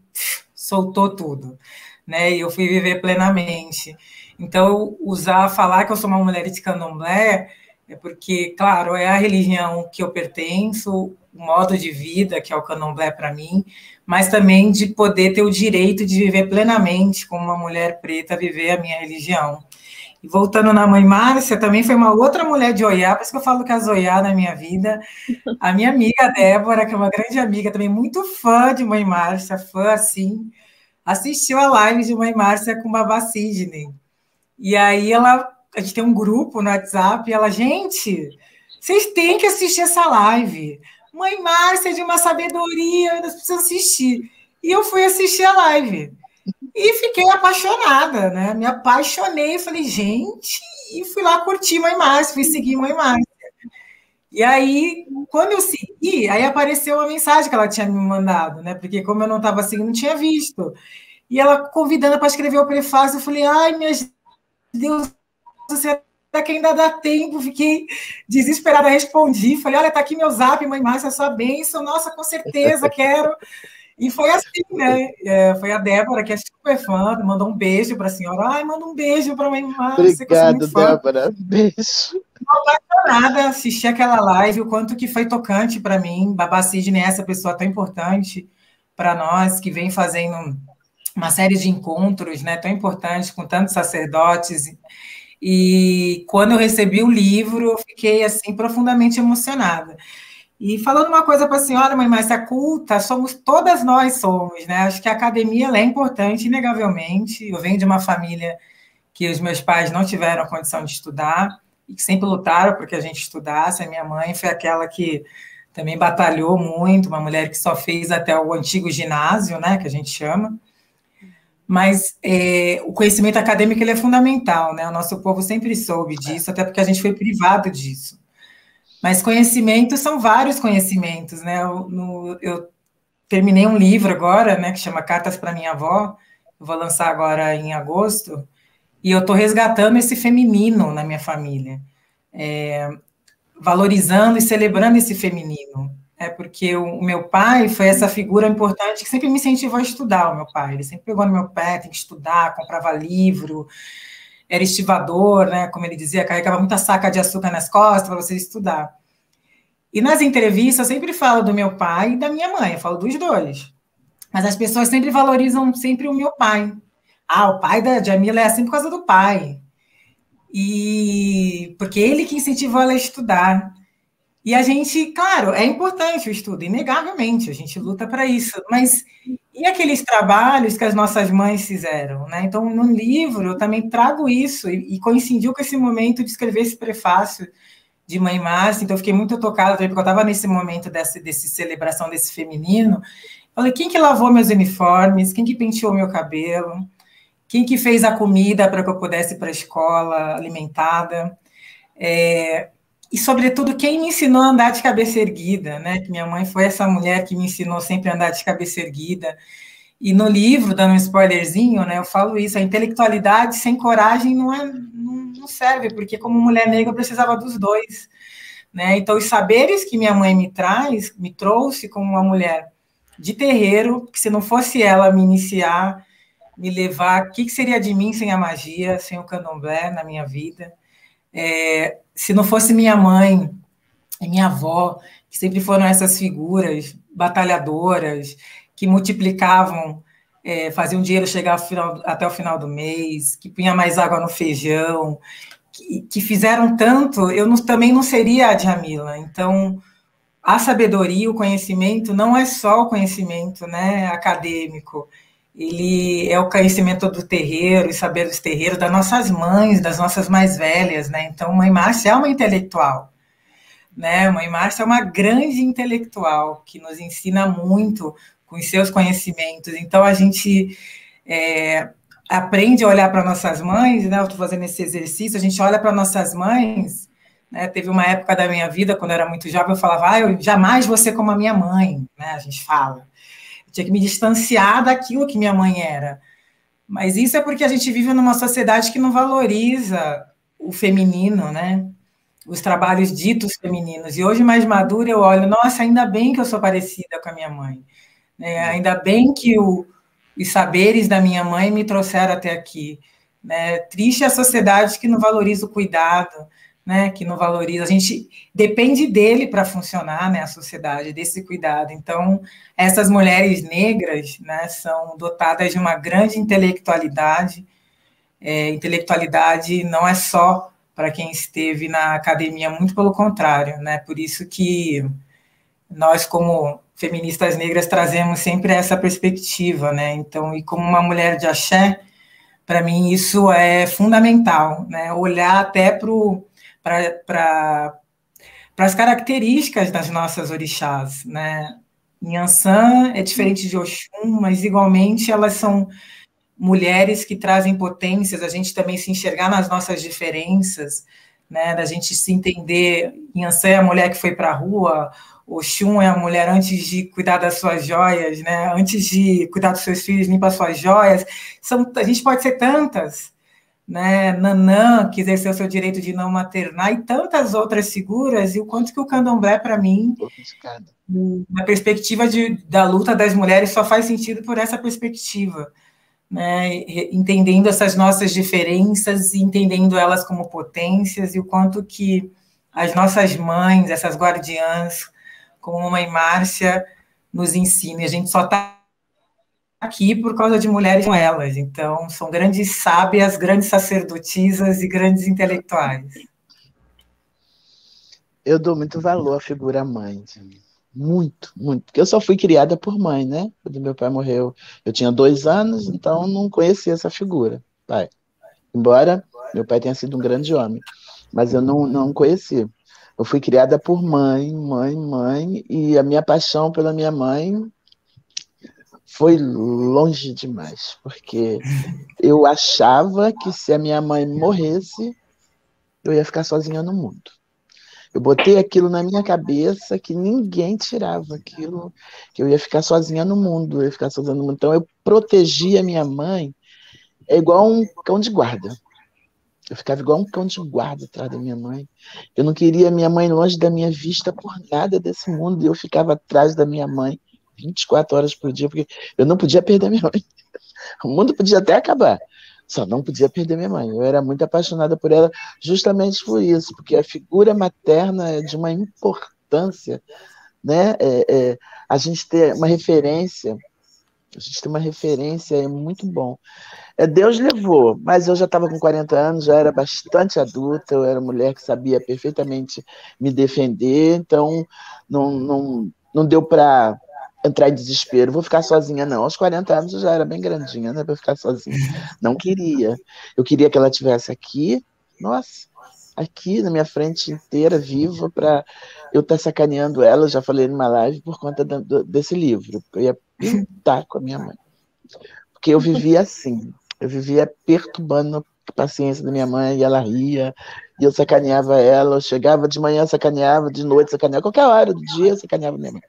soltou tudo, né? E eu fui viver plenamente. Então, falar que eu sou uma mulher de candomblé é porque, claro, é a religião que eu pertenço, o modo de vida que é o candomblé para mim, mas também de poder ter o direito de viver plenamente como uma mulher preta, viver a minha religião. E voltando na mãe Márcia, também foi uma outra mulher de Oiá, por isso que eu falo que as Oiá na minha vida. A minha amiga Débora, que é uma grande amiga, também muito fã de mãe Márcia, fã assim, assistiu a live de mãe Márcia com Babá Sidney. E aí a gente tem um grupo no WhatsApp, e ela: "Gente, vocês têm que assistir essa live. Mãe Márcia é de uma sabedoria, nós precisamos assistir." E eu fui assistir a live. E fiquei apaixonada, né? Me apaixonei, falei: "Gente", e fui lá curtir mãe Márcia, fui seguir mãe Márcia. E aí, quando eu segui, aí apareceu a mensagem que ela tinha me mandado, né? Porque como eu não estava seguindo, não tinha visto. E ela convidando para escrever o prefácio, eu falei: "Ai, meu Deus, será que ainda dá tempo?" Fiquei desesperada, respondi, falei: "Olha, tá aqui meu zap, mãe Márcia, sua bênção." "Nossa, com certeza, quero." E foi assim, né? Foi a Débora, que é super fã, mandou um beijo para a senhora. "Ai, manda um beijo para a mãe Márcia, que eu sou muito fã." Débora. Beijo. Apaixonada, assisti aquela live, o quanto que foi tocante para mim. Babá Sidney é essa pessoa tão importante para nós, que vem fazendo uma série de encontros, né, tão importantes com tantos sacerdotes. E quando eu recebi o livro, eu fiquei assim profundamente emocionada. E falando uma coisa para a senhora, mãe Márcia, culta, todas nós somos, né? Acho que a academia ela é importante, inegavelmente. Eu venho de uma família que os meus pais não tiveram a condição de estudar, e que sempre lutaram para que a gente estudasse. A minha mãe foi aquela que também batalhou muito, uma mulher que só fez até o antigo ginásio, né, que a gente chama. Mas o conhecimento acadêmico ele é fundamental, né? O nosso povo sempre soube disso, até porque a gente foi privado disso. Mas conhecimentos são vários conhecimentos, né? Eu terminei um livro agora, né, que chama Cartas para Minha Avó, eu vou lançar agora em agosto, e eu estou resgatando esse feminino na minha família, valorizando e celebrando esse feminino. porque o meu pai foi essa figura importante que sempre me incentivou a estudar, o meu pai. Ele sempre pegou no meu pé, tem que estudar, comprava livro, era estivador, né, como ele dizia, carregava muita saca de açúcar nas costas para você estudar. E nas entrevistas eu sempre falo do meu pai e da minha mãe, eu falo dos dois. Mas as pessoas sempre valorizam sempre o meu pai. Ah, o pai da Djamila é assim por causa do pai. E porque ele que incentivou ela a estudar. E a gente, claro, é importante o estudo, inegavelmente, a gente luta para isso, mas e aqueles trabalhos que as nossas mães fizeram, né? Então, no livro, eu também trago isso, e coincidiu com esse momento de escrever esse prefácio de Mãe Márcia, então eu fiquei muito tocada, porque eu estava nesse momento desse celebração desse feminino. Falei, quem que lavou meus uniformes? Quem que penteou meu cabelo? Quem que fez a comida para que eu pudesse ir para a escola alimentada? E, sobretudo, quem me ensinou a andar de cabeça erguida, né? Que minha mãe foi essa mulher que me ensinou sempre a andar de cabeça erguida. E no livro, dando um spoilerzinho, né, eu falo isso, a intelectualidade sem coragem não serve, porque como mulher negra eu precisava dos dois. Né? Então, os saberes que minha mãe me trouxe como uma mulher de terreiro, que se não fosse ela me iniciar, me levar, o que seria de mim sem a magia, sem o candomblé na minha vida? Se não fosse minha mãe e minha avó, que sempre foram essas figuras batalhadoras, que multiplicavam, faziam dinheiro chegar até o final do mês, que punha mais água no feijão, que fizeram tanto, também não seria a Djamila. Então, a sabedoria, o conhecimento, não é só o conhecimento, né, acadêmico, ele é o conhecimento do terreiro, e saber dos terreiros, das nossas mães, das nossas mais velhas, né? Então, Mãe Márcia é uma intelectual, né? Mãe Márcia é uma grande intelectual que nos ensina muito com os seus conhecimentos. Então, a gente aprende a olhar para nossas mães, né? Eu estou fazendo esse exercício, a gente olha para nossas mães, né? Teve uma época da minha vida, quando eu era muito jovem, eu falava, eu jamais vou ser como a minha mãe, né? A gente fala. Tinha que me distanciar daquilo que minha mãe era. Mas isso é porque a gente vive numa sociedade que não valoriza o feminino, né? Os trabalhos ditos femininos. E hoje, mais madura, eu olho, nossa, ainda bem que eu sou parecida com a minha mãe. Ainda bem que os saberes da minha mãe me trouxeram até aqui. Né? Triste é a sociedade que não valoriza o cuidado, né, que não valoriza, a gente depende dele para funcionar, né, a sociedade, desse cuidado. Então, essas mulheres negras, né, são dotadas de uma grande intelectualidade. Intelectualidade não é só para quem esteve na academia, muito pelo contrário, né, por isso que nós, como feministas negras, trazemos sempre essa perspectiva, né, então, e como uma mulher de axé, para mim isso é fundamental, né, olhar até para as características das nossas orixás, né? Nhançã é diferente de Oxum, mas igualmente elas são mulheres que trazem potências, a gente também se enxergar nas nossas diferenças, né? Da gente se entender, Nhançã é a mulher que foi para a rua, Oxum é a mulher antes de cuidar das suas joias, né? Antes de cuidar dos seus filhos, limpa as suas joias. A gente pode ser tantas, né, Nanã, que exerceu seu direito de não maternar, e tantas outras figuras, e o quanto que o candomblé, para mim, na perspectiva da luta das mulheres, só faz sentido por essa perspectiva, né, entendendo essas nossas diferenças, e entendendo elas como potências, e o quanto que as nossas mães, essas guardiãs, como Mãe Márcia, nos ensinam, e a gente só está aqui por causa de mulheres como elas. Então, são grandes sábias, grandes sacerdotisas e grandes intelectuais. Eu dou muito valor à figura mãe. Muito, muito. Porque eu só fui criada por mãe, né? Quando meu pai morreu, eu tinha 2 anos, então não conhecia essa figura, pai. Embora meu pai tenha sido um grande homem, mas eu não conhecia. Eu fui criada por mãe, e a minha paixão pela minha mãe foi longe demais, porque eu achava que se a minha mãe morresse, eu ia ficar sozinha no mundo. Eu botei aquilo na minha cabeça que ninguém tirava aquilo, que eu ia ficar sozinha no mundo, eu ia ficar sozinha no mundo. Então eu protegi a minha mãe igual um cão de guarda. Eu ficava igual um cão de guarda atrás da minha mãe. Eu não queria minha mãe longe da minha vista por nada desse mundo, e eu ficava atrás da minha mãe 24 horas por dia, porque eu não podia perder minha mãe. O mundo podia até acabar, só não podia perder minha mãe. Eu era muito apaixonada por ela justamente por isso, porque a figura materna é de uma importância, né? A gente ter uma referência, é muito bom. Deus levou, mas eu já estava com 40 anos, já era bastante adulta, eu era mulher que sabia perfeitamente me defender, então não deu para entrar em desespero, vou ficar sozinha, não. Aos 40 anos eu já era bem grandinha, né, para ficar sozinha. Não queria. Eu queria que ela estivesse aqui, nossa, aqui na minha frente inteira, viva, para eu estar sacaneando ela, já falei numa live, por conta desse livro. Eu ia pintar com a minha mãe. Porque eu vivia assim, eu vivia perturbando a paciência da minha mãe, e ela ria, e eu sacaneava ela, eu chegava de manhã, sacaneava, de noite, sacaneava, qualquer hora do dia, eu sacaneava minha mãe.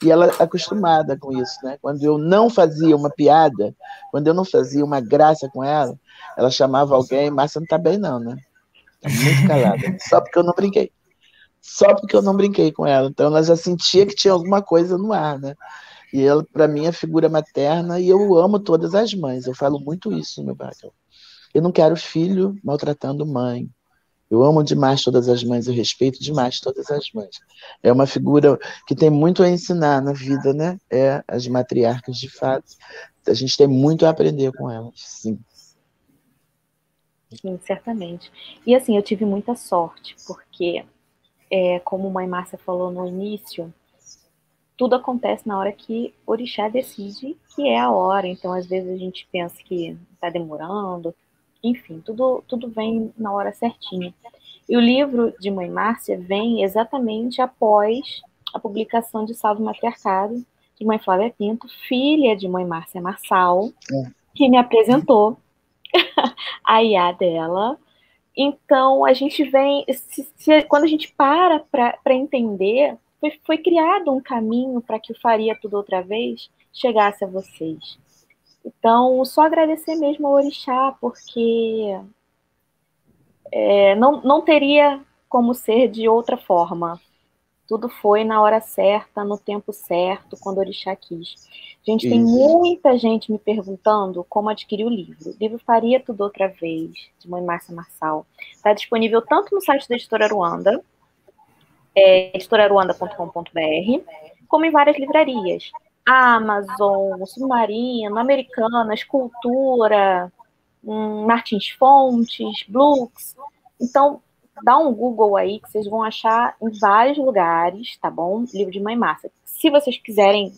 E ela acostumada com isso, né? Quando eu não fazia uma piada, quando eu não fazia uma graça com ela chamava alguém, Márcia não tá bem não, né? Tá muito calada, só porque eu não brinquei. Só porque eu não brinquei com ela. Então ela já sentia que tinha alguma coisa no ar, né? E ela, para mim, é figura materna, e eu amo todas as mães. Eu falo muito isso no meu bairro. Eu não quero filho maltratando mãe. Eu amo demais todas as mães, eu respeito demais todas as mães. É uma figura que tem muito a ensinar na vida, né? As matriarcas, de fato. A gente tem muito a aprender com elas, sim. Sim, certamente. E assim, eu tive muita sorte, porque, como a mãe Márcia falou no início, tudo acontece na hora que o orixá decide que é a hora. Então, às vezes, a gente pensa que está demorando. Enfim, tudo vem na hora certinha. E o livro de Mãe Márcia vem exatamente após a publicação de Salve Matriarcado, de Mãe Flávia Pinto, filha de Mãe Márcia Marçal, que me apresentou a IA dela. Então, a gente vem... quando a gente para entender, foi criado um caminho para que o Faria Tudo Outra Vez chegasse a vocês. Então, só agradecer mesmo ao orixá, porque não teria como ser de outra forma. Tudo foi na hora certa, no tempo certo, quando o orixá quis. Gente, tem muita gente me perguntando como adquirir o livro. O livro Faria Tudo Outra Vez, de Mãe Márcia Marçal. Está disponível tanto no site da Editora Aruanda, editoraruanda.com.br, como em várias livrarias. Amazon, Submarino, Americanas, Cultura, Martins Fontes, Blux. Então, dá um Google aí que vocês vão achar em vários lugares, tá bom? Livro de Mãe Márcia. Se vocês quiserem,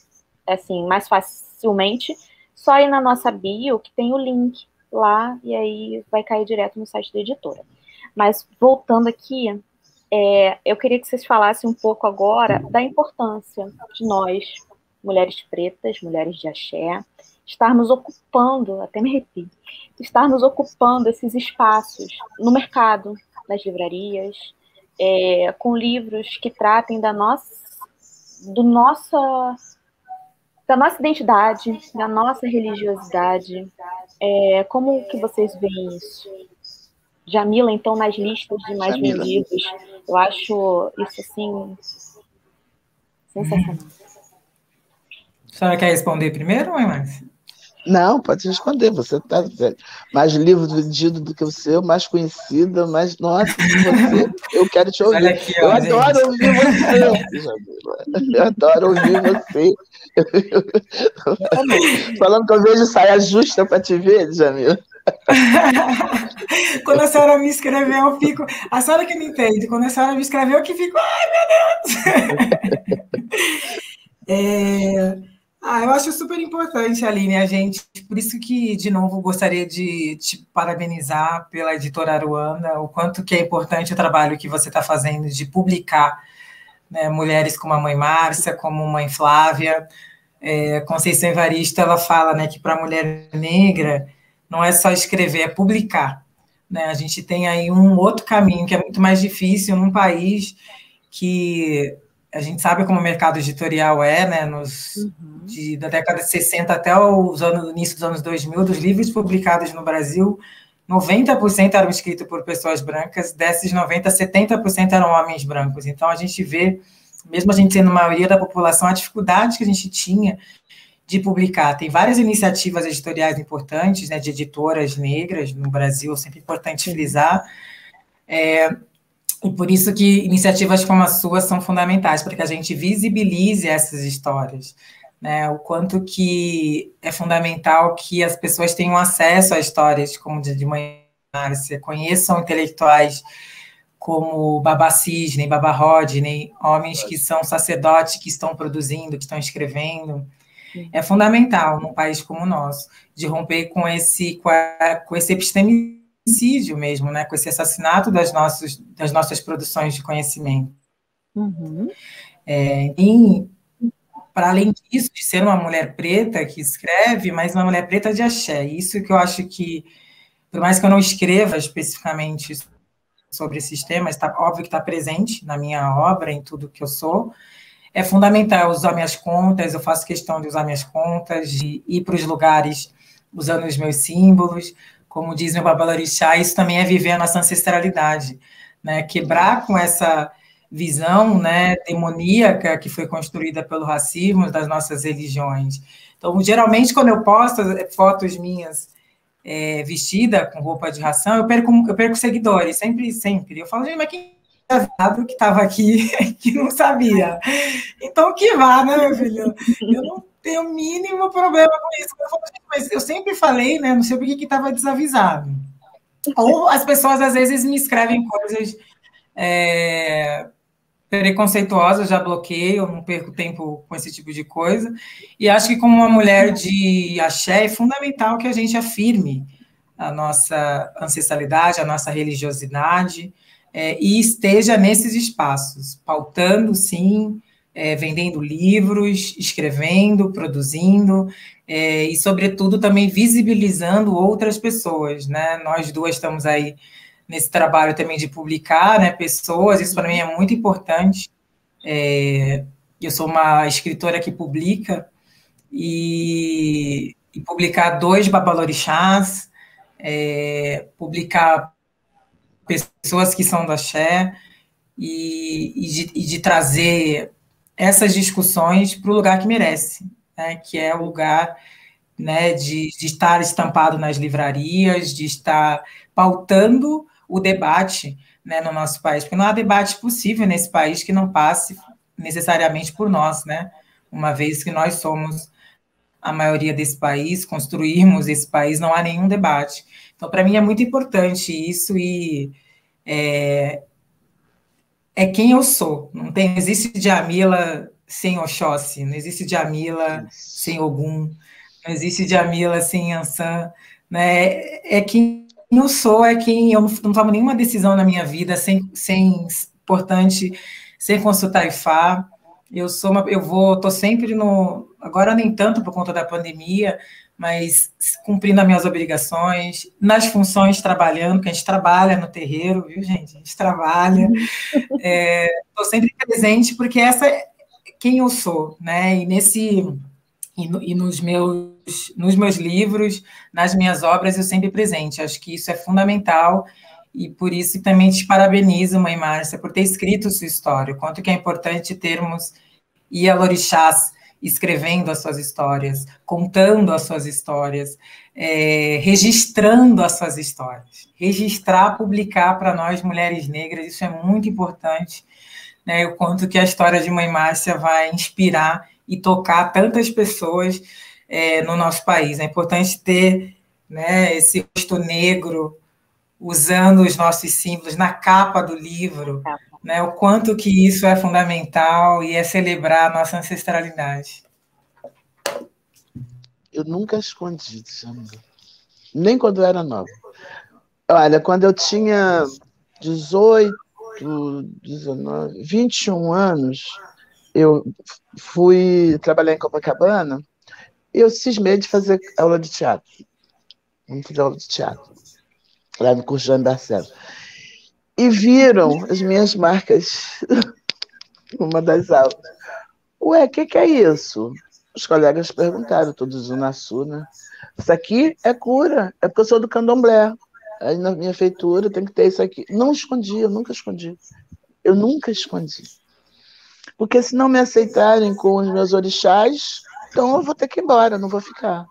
assim, mais facilmente, só ir na nossa bio, que tem o link lá, e aí vai cair direto no site da editora. Mas, voltando aqui, eu queria que vocês falassem um pouco agora da importância de nós, mulheres pretas, mulheres de axé, estarmos ocupando, até me arrepio, estarmos ocupando esses espaços no mercado, nas livrarias, com livros que tratem da nossa identidade, da nossa religiosidade. Como que vocês veem isso? Jamila, então, nas listas de mais vendidos, eu acho isso, assim, sensacional. A senhora quer responder primeiro, mãe Márcia? Não, pode responder, você está mais livro vendido do que o seu, mais conhecida, mais, nossa, você, eu quero te ouvir. Olha aqui, ó, eu adoro ouvir você, Jamila. Eu adoro ouvir você. Falando que eu vejo saia justa para te ver, Jamila. Quando a senhora me escreveu, eu fico... A senhora que me entende, quando a senhora me escreveu, eu que fico... Ai, meu Deus! Eu acho super importante, Aline, a gente... Por isso que, de novo, gostaria de te parabenizar pela Editora Aruanda, o quanto que é importante o trabalho que você está fazendo de publicar, né, mulheres como a Mãe Márcia, como a Mãe Flávia. Conceição Evaristo, ela fala, né, que para a mulher negra não é só escrever, é publicar. Né? A gente tem aí um outro caminho que é muito mais difícil num país que a gente sabe como o mercado editorial né, da década de 60 até o início dos anos 2000, dos livros publicados no Brasil 90% eram escritos por pessoas brancas, desses 90%, 70% eram homens brancos. Então, a gente vê, mesmo a gente sendo maioria da população, a dificuldade que a gente tinha de publicar. Tem várias iniciativas editoriais importantes, né, de editoras negras no Brasil, sempre importante frisar, e por isso que iniciativas como a sua são fundamentais, para que a gente visibilize essas histórias, né, o quanto que é fundamental que as pessoas tenham acesso a histórias como de Mãe Márcia, conheçam intelectuais como Baba Cisne, Baba Rodney, homens que são sacerdotes, que estão produzindo, que estão escrevendo. É fundamental num país como o nosso, de romper com esse epistemicídio mesmo, né? Com esse assassinato das nossas produções de conhecimento. Uhum. E, para além disso, de ser uma mulher preta que escreve, mas uma mulher preta de axé. Isso que eu acho que, por mais que eu não escreva especificamente sobre esses temas, óbvio que está presente na minha obra, em tudo que eu sou. É fundamental usar minhas contas, eu faço questão de usar minhas contas, de ir para os lugares usando os meus símbolos. Como diz meu babalorixá, isso também é viver a nossa ancestralidade, né? Quebrar com essa visão, né, demoníaca que foi construída pelo racismo das nossas religiões. Então, geralmente, quando eu posto fotos minhas vestida com roupa de ração, eu perco seguidores, sempre. Eu falo, gente, mas quem que estava aqui que não sabia? Então, que vá, né, meu filho? Eu não tenho o mínimo problema com isso. Mas eu sempre falei, né, não sei por que estava desavisado. Ou as pessoas, às vezes, me escrevem coisas preconceituosas, já bloqueio, eu não perco tempo com esse tipo de coisa. E acho que, como uma mulher de axé, é fundamental que a gente afirme a nossa ancestralidade, a nossa religiosidade, e esteja nesses espaços, pautando, sim, vendendo livros, escrevendo, produzindo, e, sobretudo, também visibilizando outras pessoas, né? Nós duas estamos aí nesse trabalho também de publicar, né, pessoas, isso para mim é muito importante. Eu sou uma escritora que publica, e publicar 2 babalorixás, publicar pessoas que são do axé, e de trazer essas discussões para o lugar que merece, né, que é o lugar, né, de estar estampado nas livrarias, de estar pautando o debate, né, no nosso país, porque não há debate possível nesse país que não passe necessariamente por nós, né, uma vez que nós somos a maioria desse país, construirmos esse país, não há nenhum debate. Então, para mim, é muito importante isso, e é quem eu sou. Não existe Djamila sem Oxóssi, não existe Djamila sem Ogum, não existe Djamila sem Ansan, né? É quem eu sou, é quem eu não tomo nenhuma decisão na minha vida importante, sem consultar Ifá. Estou sempre agora nem tanto por conta da pandemia, mas cumprindo as minhas obrigações, nas funções, trabalhando, porque a gente trabalha no terreiro, viu, gente? A gente trabalha. Estou sempre presente, porque essa é quem eu sou, né? E nos meus livros, nas minhas obras, eu sempre presente. Acho que isso é fundamental, e por isso também te parabenizo, Mãe Márcia, por ter escrito sua história, o quanto que é importante termos ialorixás escrevendo as suas histórias, contando as suas histórias, registrando as suas histórias. Registrar, publicar para nós, mulheres negras, isso é muito importante, né? O quanto que a história de Mãe Márcia vai inspirar e tocar tantas pessoas no nosso país. É importante ter, né, esse rosto negro usando os nossos símbolos na capa do livro, né, o quanto que isso é fundamental e é celebrar a nossa ancestralidade. Eu nunca escondi, Djamila. Nem quando eu era nova. Olha, quando eu tinha 18, 19, 21 anos, eu fui trabalhar em Copacabana e eu cismei de fazer aula de teatro. Vamos fazer aula de teatro, lá no curso de João Barcelos. E viram as minhas marcas numa das aulas. Ué, o que é isso? Os colegas perguntaram, todos do Zona Sul, né? Isso aqui é cura, é porque eu sou do candomblé. aí na minha feitura tem que ter isso aqui. Não escondi, eu nunca escondi. Eu nunca escondi. Porque se não me aceitarem com os meus orixás, então eu vou ter que ir embora, não vou ficar.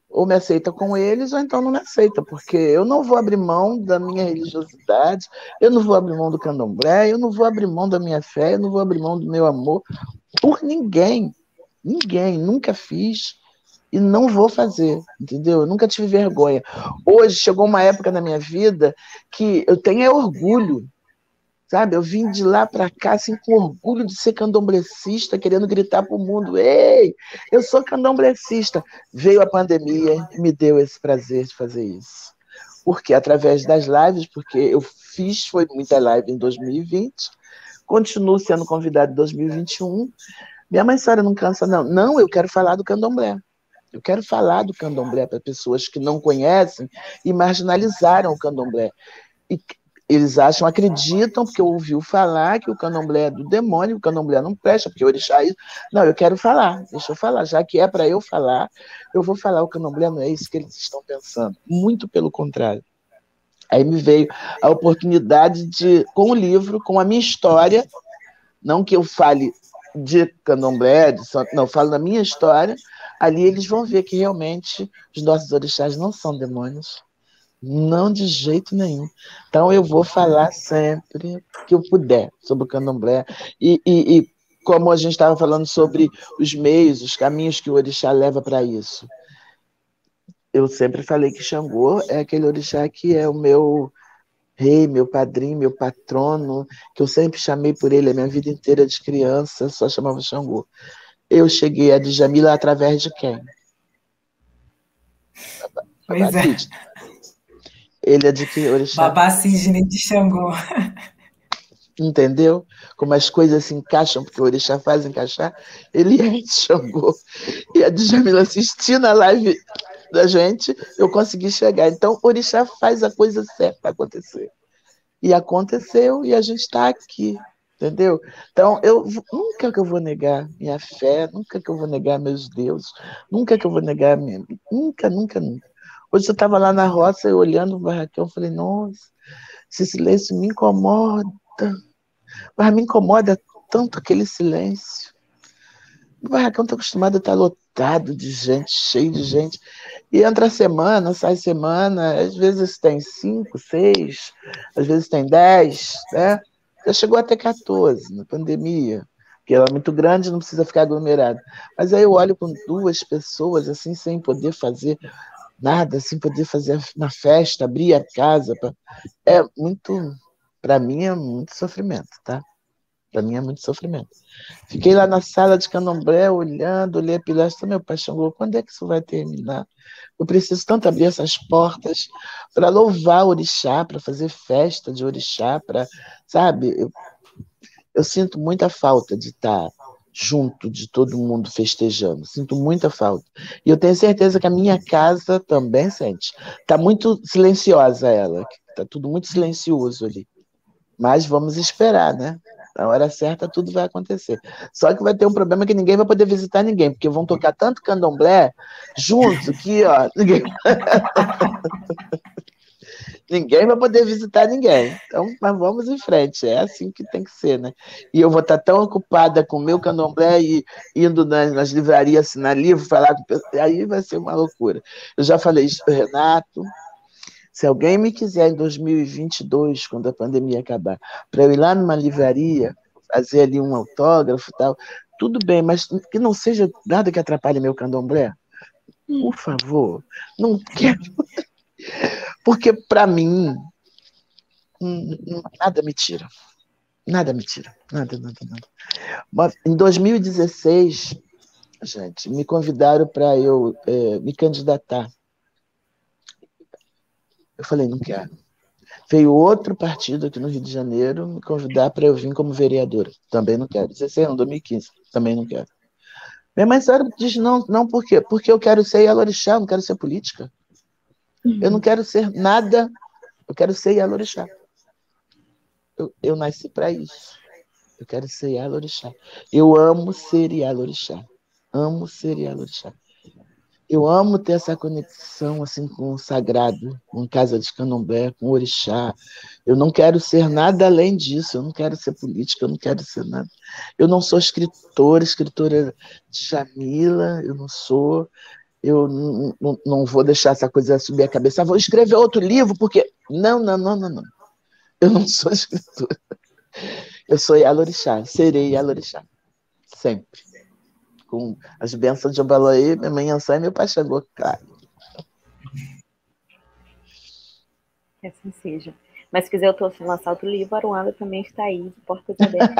Ou me aceita com eles, ou então não me aceita, porque eu não vou abrir mão da minha religiosidade, eu não vou abrir mão do candomblé, eu não vou abrir mão da minha fé, eu não vou abrir mão do meu amor por ninguém. Ninguém, nunca fiz e não vou fazer, entendeu? Eu nunca tive vergonha. Hoje chegou uma época na minha vida que eu tenho orgulho, sabe? Eu vim de lá para cá assim, com orgulho de ser candomblecista, querendo gritar para o mundo: ei, eu sou candomblecista. Veio a pandemia e me deu esse prazer de fazer isso. Porque através das lives, porque eu fiz, foi muita live em 2020, continuo sendo convidado em 2021. Minha mãe, senhora, não cansa, não. Não, eu quero falar do candomblé. Eu quero falar do candomblé para pessoas que não conhecem e marginalizaram o candomblé. E eles acham, acreditam, porque ouviu falar que o candomblé é do demônio, o candomblé não presta, porque o orixá é isso. Não, eu quero falar, deixa eu falar. Já que é para eu falar, eu vou falar. O candomblé não é isso que eles estão pensando. Muito pelo contrário. Aí me veio a oportunidade de, com o livro, com a minha história, não que eu fale de candomblé, não, eu falo da minha história, ali eles vão ver que realmente os nossos orixás não são demônios. Não de jeito nenhum. Então eu vou falar sempre que eu puder sobre o candomblé. E como a gente estava falando sobre os meios, os caminhos que o orixá leva para isso. Eu sempre falei que Xangô é aquele orixá que é o meu rei, meu padrinho, meu patrono, que eu sempre chamei por ele a minha vida inteira de criança, só chamava Xangô. Eu cheguei a Djamila através de quem? Pois é. Ele é de que orixá? Babá Cisne de Xangô. Entendeu? Como as coisas se encaixam, porque o orixá faz encaixar. Ele é de Xangô. E a Djamila assistindo a live da gente, eu consegui chegar. Então, o orixá faz a coisa certa acontecer. E aconteceu, e a gente está aqui, entendeu? Então, nunca que eu vou negar minha fé, nunca que eu vou negar meus deuses, nunca que eu vou negar minha... Nunca, nunca, nunca. Hoje eu estava lá na roça, olhando o barracão, eu falei, nossa, esse silêncio me incomoda, mas me incomoda tanto aquele silêncio. O barracão está acostumado a estar lotado de gente, cheio de gente. E entra a semana, sai semana, às vezes tem 5, 6, às vezes tem 10, né? Já chegou até 14 na pandemia, porque ela é muito grande, não precisa ficar aglomerado. Mas aí eu olho com 2 pessoas, assim, sem poder fazer nada, sem poder fazer uma festa, abrir a casa. É muito, para mim é muito sofrimento, tá? Para mim é muito sofrimento. Fiquei lá na sala de candomblé, olhando, olhei a pilastra, meu pai Xangô, quando é que isso vai terminar? Eu preciso tanto abrir essas portas para louvar o orixá, para fazer festa de orixá, para, sabe? Eu sinto muita falta de estar junto de todo mundo festejando, sinto muita falta. E eu tenho certeza que a minha casa também sente. Está muito silenciosa ela, está tudo muito silencioso ali. Mas vamos esperar, né? Na hora certa tudo vai acontecer. Só que vai ter um problema que ninguém vai poder visitar ninguém, porque vão tocar tanto candomblé junto que, ó, ninguém vai poder visitar ninguém. Então, mas vamos em frente, é assim que tem que ser, né? E eu vou estar tão ocupada com o meu candomblé e indo nas livrarias assinar livro, falar com pessoas, aí vai ser uma loucura. Eu já falei isso para o Renato. Se alguém me quiser em 2022, quando a pandemia acabar, para eu ir lá numa livraria, fazer ali um autógrafo e tal, tudo bem, mas que não seja nada que atrapalhe meu candomblé. Por favor, não quero. Porque, para mim, nada me tira. Nada me tira. Nada, nada, nada. Mas, em 2016, gente, me convidaram para eu me candidatar. Eu falei, não quero. Veio outro partido aqui no Rio de Janeiro me convidar para eu vir como vereadora. Também não quero. 16 não, 2015. Também não quero. Minha mãe só diz não, não por quê? Porque eu quero ser Yalorixá, não quero ser política. Eu não quero ser nada, eu quero ser Yalorixá. Eu nasci para isso. Eu quero ser Yalorixá. Eu amo ser Yalorixá. Amo ser Yalorixá. Eu amo ter essa conexão assim com o sagrado, com casa de candomblé, com o orixá. Eu não quero ser nada além disso, eu não quero ser política, eu não quero ser nada. Eu não sou escritora de Jamila, eu não sou. Eu não vou deixar essa coisa subir a cabeça. Vou escrever outro livro, porque. Não, não, não, não, não. Eu não sou escritora. Eu sou Yalorixá, serei Yalorixá. Sempre. Com as bênçãos de Obaloaê, minha mãe Ansã e meu pai Xangô, claro. Que assim seja. Mas se quiser lançar outro livro, a Aruanda também está aí, de portas abertas.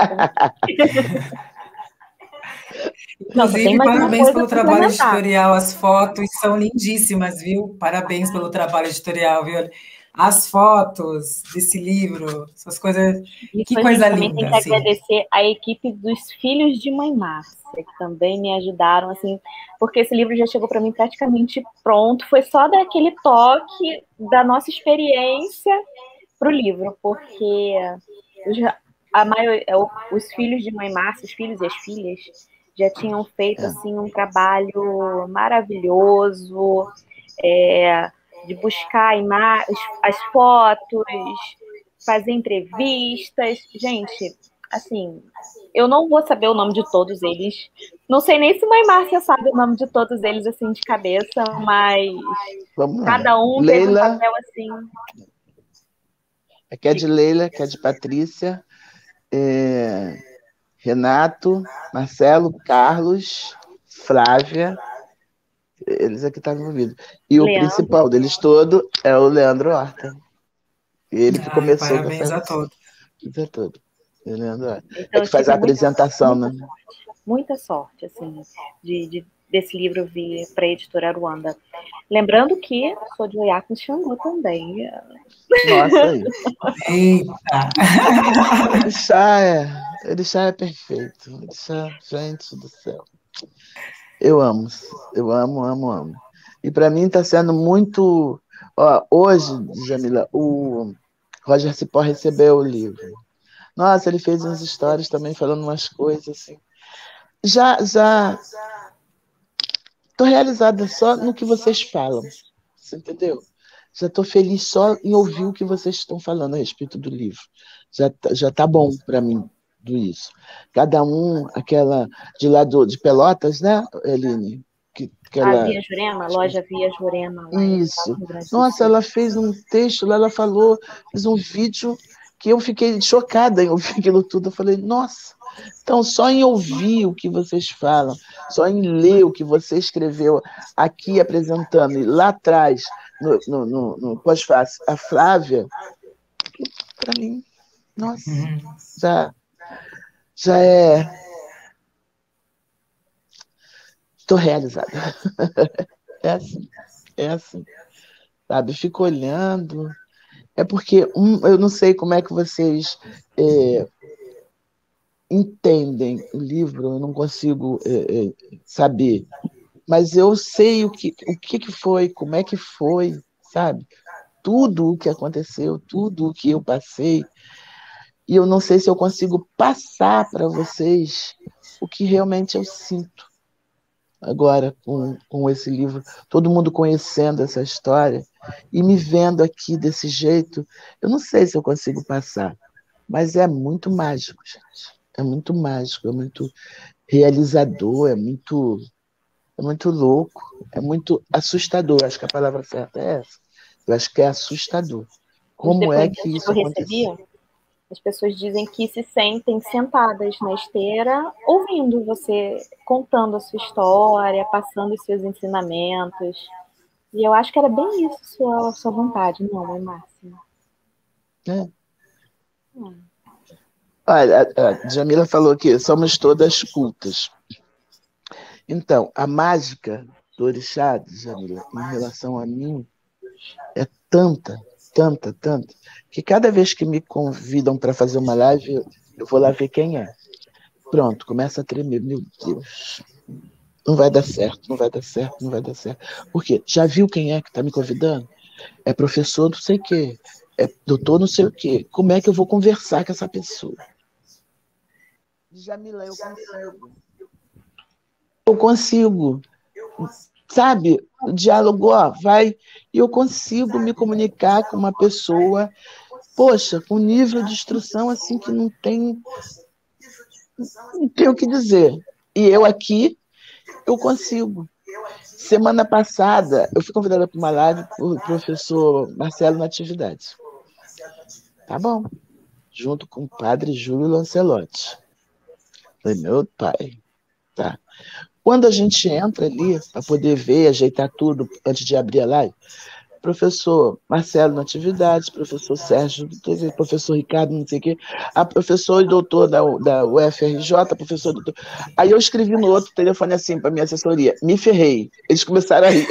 Inclusive, parabéns pelo trabalho editorial. As fotos são lindíssimas, viu? Parabéns pelo trabalho editorial, viu? As fotos desse livro, essas coisas. Que coisa linda. Também tem que agradecer a equipe dos Filhos de Mãe Márcia, que também me ajudaram, assim, porque esse livro já chegou para mim praticamente pronto. Foi só daquele toque da nossa experiência para o livro, porque os filhos de Mãe Márcia, os filhos e as filhas, já tinham feito assim um trabalho maravilhoso, de buscar as fotos, fazer entrevistas. Gente, assim, eu não vou saber o nome de todos eles. Não sei nem se Mãe Márcia sabe o nome de todos eles assim de cabeça, mas cada um teve um papel assim. Aqui é de Leila, que é de Patrícia, Renato, Marcelo, Carlos, Flávia, eles aqui estavam envolvidos. E Leandro. O principal deles todo é o Leandro Horta. Ele que começou. Parabéns a todos. Leandro Horta. Então, que faz a apresentação, né? Muita sorte, assim, desse livro vir para a editora Aruanda. Lembrando que sou de Oiá com Xangô também. Nossa, aí. Eita! Orixá é perfeito. Orixá, gente do céu. Eu amo. E para mim está sendo muito... hoje, Jamila, o Roger Cipó recebeu o livro. Nossa, ele fez umas histórias também, falando umas coisas assim. Já estou realizada só no que vocês falam. Você entendeu? Já estou feliz só em ouvir o que vocês estão falando a respeito do livro. Já tá bom para mim isso. Cada um, aquela de lá de Pelotas, né, Eline? A Via Jurema, a loja Via Jurema. Isso. Nossa, ela fez um texto lá, ela falou, fez um vídeo que eu fiquei chocada em ouvir aquilo tudo. Eu falei, nossa, então só em ouvir o que vocês falam, só em ler o que você escreveu aqui apresentando, e lá atrás, no pós-fácil, a Flávia, para mim, nossa, já é... Estou realizada. É assim, sabe? Fico olhando. É porque eu não sei como é que vocês entendem o livro, eu não consigo saber. Mas eu sei o que foi, como é que foi, sabe? Tudo o que aconteceu, tudo o que eu passei. E eu não sei se eu consigo passar para vocês o que realmente eu sinto. Agora, com esse livro, todo mundo conhecendo essa história e me vendo aqui desse jeito, eu não sei se eu consigo passar, mas é muito mágico, gente. É muito mágico, é muito realizador, é muito louco, é muito assustador. Acho que a palavra certa é essa. Eu acho que é assustador. Como é que isso aconteceu? As pessoas dizem que se sentem sentadas na esteira, ouvindo você contando a sua história, passando os seus ensinamentos. E eu acho que era bem isso a sua vontade, não é, Márcia? Olha, a Jamila falou que somos todas cultas. Então, a mágica do orixá, Jamila, em relação a mim, é tanta, que cada vez que me convidam para fazer uma live, eu vou lá ver quem é. Pronto, começa a tremer. Meu Deus, não vai dar certo. Por quê? Já viu quem é que está me convidando? É professor não sei o quê, é doutor não sei o quê. Como é que eu vou conversar com essa pessoa? Jamila, eu consigo. sabe, o diálogo, ó, vai, e eu consigo me comunicar com uma pessoa, poxa, com nível de instrução assim que não tem o que dizer. E eu aqui, eu consigo. Semana passada, eu fui convidada para uma live por professor Marcelo Natividade. Tá bom. Junto com o padre Júlio Lancelotti. Falei, meu pai, tá. Quando a gente entra ali para poder ver, ajeitar tudo antes de abrir a live, professor Marcelo Natividade, professor Sérgio, professor Ricardo, não sei o quê, a professor e doutor da UFRJ, professor doutor. Aí eu escrevi no outro telefone assim para minha assessoria, me ferrei. Eles começaram a rir.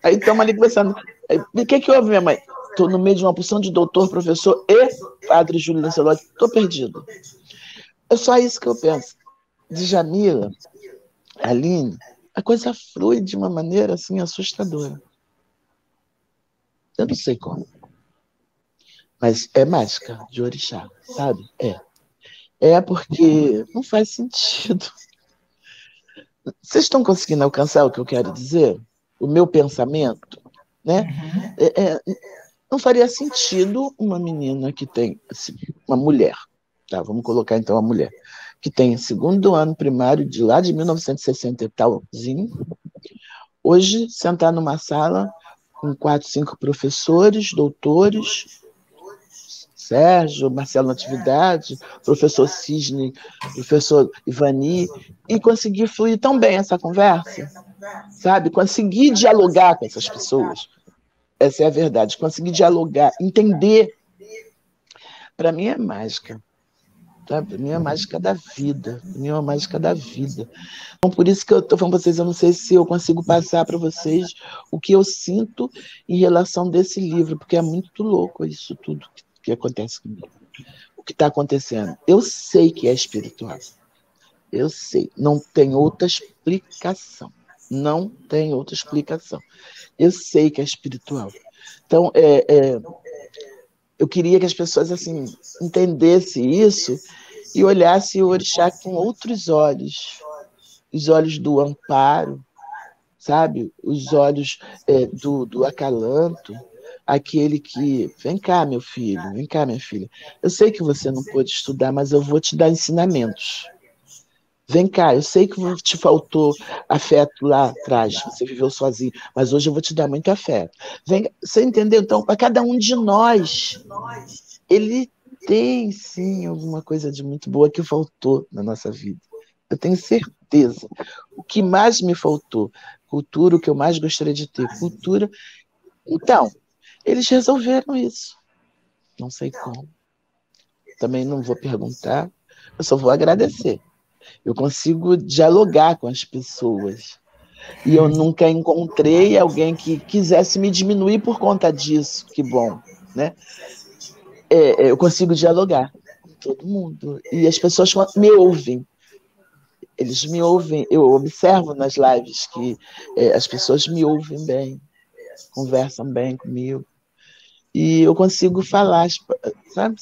Aí estamos ali conversando. O que houve, minha mãe? Estou no meio de uma porção de doutor, professor e padre Júlio Lancelotti. Estou perdido. É só isso que eu penso. Djamila, Aline, a coisa flui de uma maneira assim assustadora. Eu não sei como. Mas é mágica de orixá, sabe? É porque não faz sentido. Vocês estão conseguindo alcançar o que eu quero dizer? O meu pensamento, né? Não faria sentido uma menina que tem, assim, uma mulher, tá? Vamos colocar então a mulher, que tem segundo ano primário de lá de 1960 e talzinho, hoje sentar numa sala com 4, 5 professores, doutores, Sérgio, Marcelo Natividade, professor Cisne, professor Ivani, e conseguir fluir tão bem essa conversa, sabe? Conseguir dialogar com essas pessoas. Essa é a verdade. Conseguir dialogar, entender. Para mim é mágica. Tá? Para mim é a mágica da vida. Para mim é uma mágica da vida. Então, por isso que eu estou falando para vocês, eu não sei se eu consigo passar para vocês o que eu sinto em relação desse livro, porque é muito louco isso tudo que acontece comigo. O que está acontecendo. Eu sei que é espiritual. Eu sei. Não tem outra explicação. Não tem outra explicação. Eu sei que é espiritual. Então, eu queria que as pessoas assim entendessem isso e olhassem o orixá com outros olhos. Os olhos do amparo, sabe? Os olhos do acalanto. Aquele que, vem cá, meu filho, vem cá, minha filha. Eu sei que você não pôde estudar, mas eu vou te dar ensinamentos. Vem cá, eu sei que te faltou afeto lá atrás, você viveu sozinho, mas hoje eu vou te dar muito afeto. Vem, você entendeu? Então, para cada um de nós, ele tem, sim, alguma coisa de muito boa que faltou na nossa vida. Eu tenho certeza. O que mais me faltou, cultura, o que eu mais gostaria de ter, cultura. Então, eles resolveram isso. Não sei como. Também não vou perguntar, eu só vou agradecer. Eu consigo dialogar com as pessoas. E eu nunca encontrei alguém que quisesse me diminuir por conta disso. Que bom, né? Eu consigo dialogar com todo mundo. E as pessoas me ouvem. Eles me ouvem. Eu observo nas lives que as pessoas me ouvem bem, conversam bem comigo. E eu consigo falar, sabe?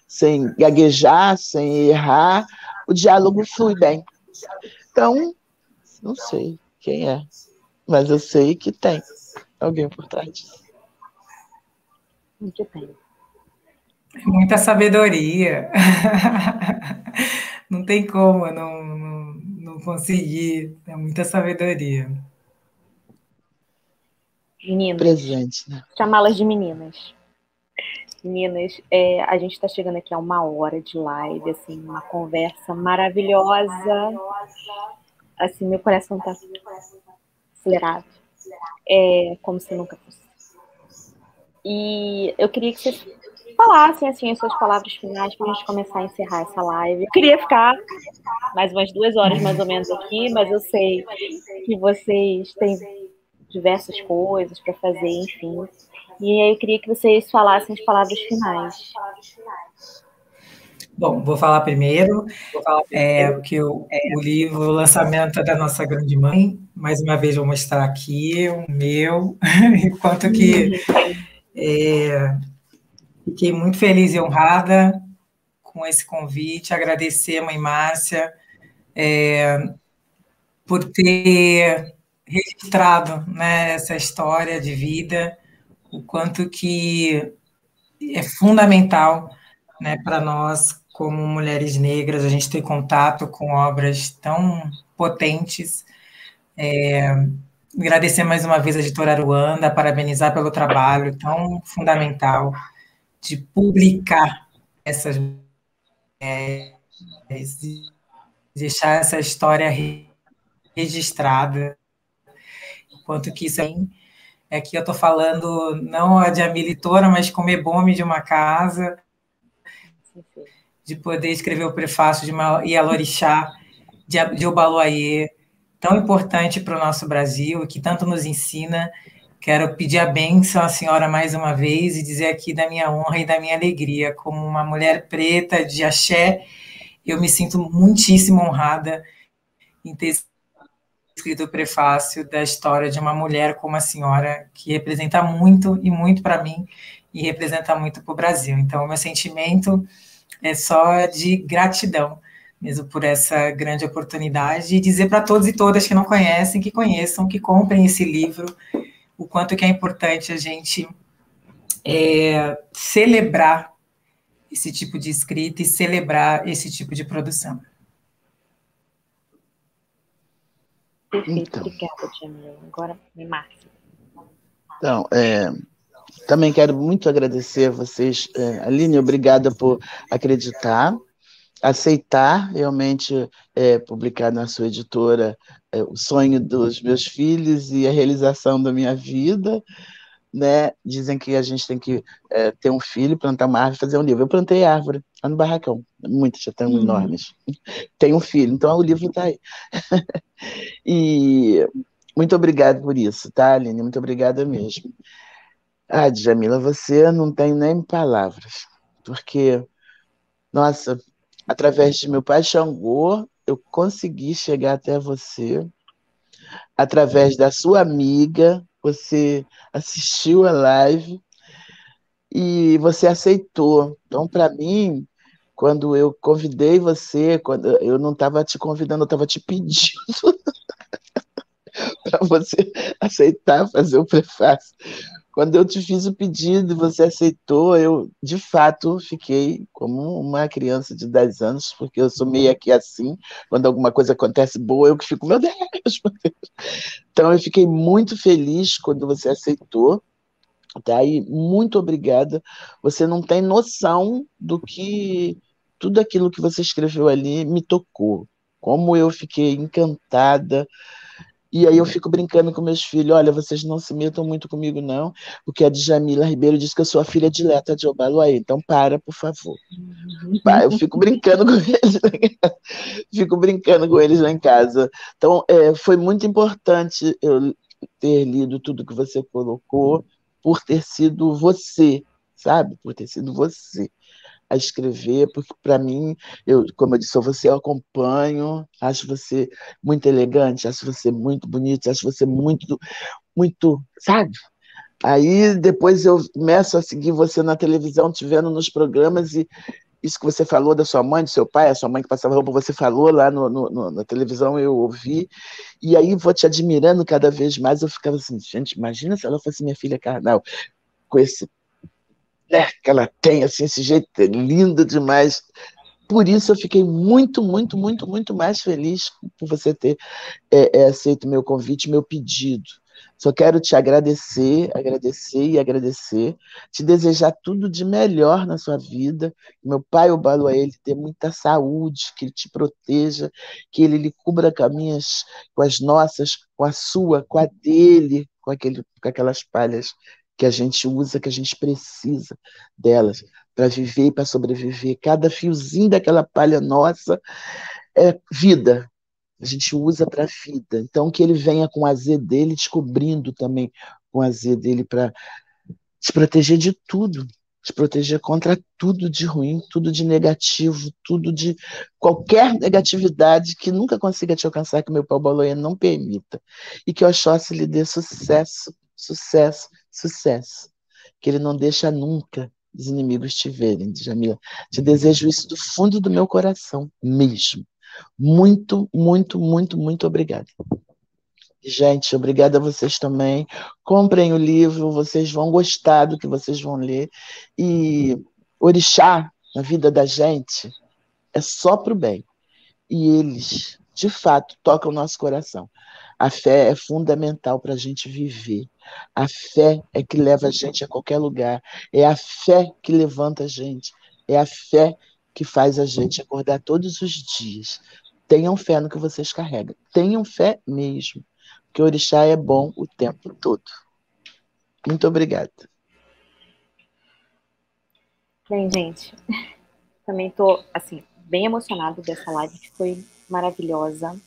Sem gaguejar, sem errar. O diálogo flui bem. Então, não sei quem é, mas eu sei que tem alguém por trás disso. Que tem. Muita sabedoria. Não tem como eu não conseguir. É muita sabedoria. Meninas. Presente, né? Chamá-las de meninas. Meninas, a gente está chegando aqui a 1 hora de live, assim, uma conversa maravilhosa. Assim, meu coração está acelerado. Como se nunca fosse. E eu queria que vocês falassem, assim, as suas palavras finais para a gente começar a encerrar essa live. Eu queria ficar mais umas 2 horas, mais ou menos, aqui, mas eu sei que vocês têm diversas coisas para fazer, enfim. E aí eu queria que vocês falassem as palavras finais. Bom, vou falar primeiro, porque o livro, o lançamento é da nossa grande mãe. Mais uma vez vou mostrar aqui o meu, enquanto que fiquei muito feliz e honrada com esse convite, agradecer a mãe Márcia. por ter registrado, né, essa história de vida, o quanto que é fundamental, né, para nós, como mulheres negras, a gente ter contato com obras tão potentes. Agradecer mais uma vez a editora Aruanda, parabenizar pelo trabalho tão fundamental de publicar essas mulheres, de deixar essa história registrada, quanto que isso é que eu estou falando não a de Amilitora, mas como ebome de uma casa, de poder escrever o prefácio de Ialorixá, de Obaloaiê, tão importante para o nosso Brasil, que tanto nos ensina. Quero pedir a bênção à senhora mais uma vez e dizer aqui da minha honra e da minha alegria. Como uma mulher preta de axé, eu me sinto muitíssimo honrada em ter escrito o prefácio da história de uma mulher como a senhora, que representa muito e muito para mim e representa muito para o Brasil. Então, o meu sentimento é só de gratidão mesmo por essa grande oportunidade e dizer para todos e todas que não conhecem, que conheçam, que comprem esse livro, o quanto que é importante a gente celebrar esse tipo de escrita e celebrar esse tipo de produção. Perfeito, obrigada, Jamila. Agora, Márcia. Então, também quero muito agradecer a vocês. Aline, obrigada por acreditar, aceitar realmente publicar na sua editora o sonho dos meus filhos e a realização da minha vida, né? Dizem que a gente tem que ter um filho, plantar uma árvore, fazer um livro. Eu plantei árvore lá no barracão, muitas, já estão enormes. Tenho um filho, então o livro está aí. E muito obrigado por isso, tá, Aline? Muito obrigada mesmo. Djamila, você não tem nem palavras, porque, nossa, através de meu pai Xangô, eu consegui chegar até você, através da sua amiga, você assistiu a live e você aceitou. Então, para mim, quando eu convidei você, quando eu não estava te convidando, eu estava te pedindo para você aceitar fazer o prefácio. Quando eu te fiz o pedido e você aceitou, eu, de fato, fiquei como uma criança de 10 anos, porque eu sou meio aqui assim, quando alguma coisa acontece boa, eu que fico, meu Deus, meu Deus. Então, eu fiquei muito feliz quando você aceitou, tá? E muito obrigada. Você não tem noção do que tudo aquilo que você escreveu ali me tocou, como eu fiquei encantada. E aí eu fico brincando com meus filhos, olha, vocês não se metam muito comigo, não, porque a Djamila Ribeiro disse que eu sou a filha dileta de Obaloaiê, então para, por favor. Eu fico brincando com eles lá em casa. Fico brincando com eles lá em casa. Então, foi muito importante eu ter lido tudo que você colocou, por ter sido você, sabe? Por ter sido você a escrever, porque para mim, como eu disse a você, eu acompanho, acho você muito elegante, acho você muito bonito, acho você muito, muito, sabe? Aí depois eu começo a seguir você na televisão, te vendo nos programas, e isso que você falou da sua mãe, do seu pai, a sua mãe que passava roupa, você falou lá na televisão, eu ouvi, e aí vou te admirando cada vez mais, eu ficava assim, gente, imagina se ela fosse minha filha carnal, com esse que ela tem, assim, esse jeito lindo demais. Por isso eu fiquei muito, muito, muito, muito mais feliz por você ter aceito meu convite, meu pedido. Só quero te agradecer, agradecer e agradecer, te desejar tudo de melhor na sua vida. Meu pai, o Obaloaiê, ele ter muita saúde, que ele te proteja, que ele lhe cubra caminhas com as nossas, com a sua, com a dele, com aquelas palhas que a gente usa, que a gente precisa delas para viver e para sobreviver. Cada fiozinho daquela palha nossa é vida. A gente usa para a vida. Então, que ele venha com a Z dele, descobrindo também com a Z dele para te proteger de tudo, te proteger contra tudo de ruim, tudo de negativo, tudo de qualquer negatividade que nunca consiga te alcançar, que meu Paulo Baloia não permita. E que o Oxóssi lhe dê sucesso, sucesso, sucesso. Que ele não deixa nunca os inimigos te verem, Djamila. Te desejo isso do fundo do meu coração, mesmo. Muito, muito, muito, muito obrigada. Gente, obrigada a vocês também. Comprem o livro, vocês vão gostar do que vocês vão ler. E orixá, na vida da gente, é só para o bem. E eles, de fato, tocam o nosso coração. A fé é fundamental para a gente viver. A fé é que leva a gente a qualquer lugar. É a fé que levanta a gente. É a fé que faz a gente acordar todos os dias. Tenham fé no que vocês carregam. Tenham fé mesmo. Porque o orixá é bom o tempo todo. Muito obrigada. Bem, gente, também estou assim, bem emocionada dessa live, que foi maravilhosa.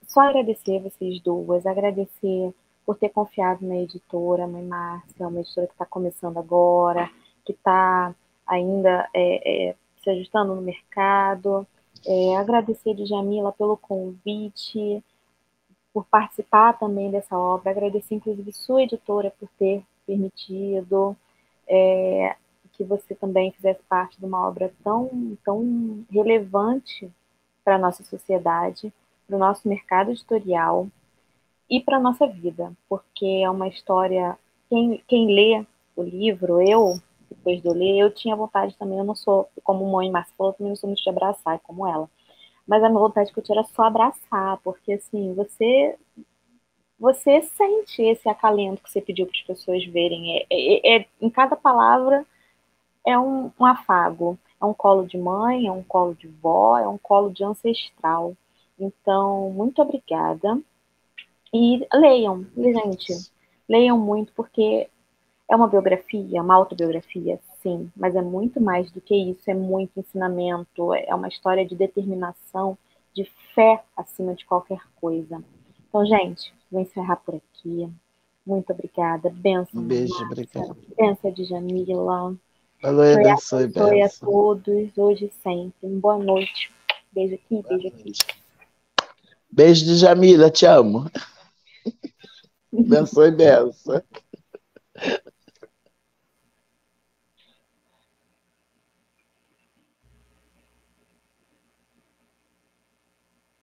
Só agradecer vocês duas, agradecer por ter confiado na editora, Mãe Márcia, uma editora que está começando agora, que está ainda se ajustando no mercado. Agradecer de Jamila pelo convite, por participar também dessa obra, agradecer inclusive sua editora por ter permitido que você também fizesse parte de uma obra tão relevante para a nossa sociedade, para o nosso mercado editorial e para a nossa vida, porque é uma história. Quem lê o livro, depois de eu ler, eu tinha vontade também, eu não sou, como Mãe Márcia falou, também não sou muito de abraçar, como ela. Mas a minha vontade que eu tinha era só abraçar, porque assim, você sente esse acalento que você pediu para as pessoas verem. Em cada palavra é um afago. É um colo de mãe, é um colo de vó, é um colo de ancestral. Então, muito obrigada. E leiam, gente. Leiam muito, porque é uma biografia, uma autobiografia, sim, mas é muito mais do que isso, é muito ensinamento, é uma história de determinação, de fé acima de qualquer coisa. Então, gente, vou encerrar por aqui. Muito obrigada. Benção, Um beijo, Márcia. obrigada. Benção de Jamila. Falou, abençoe, Abençoe a benção. todos, hoje e sempre. Boa noite. Beijo aqui, beijo aqui. Beijo de Jamila, te amo. Abençoe, benção.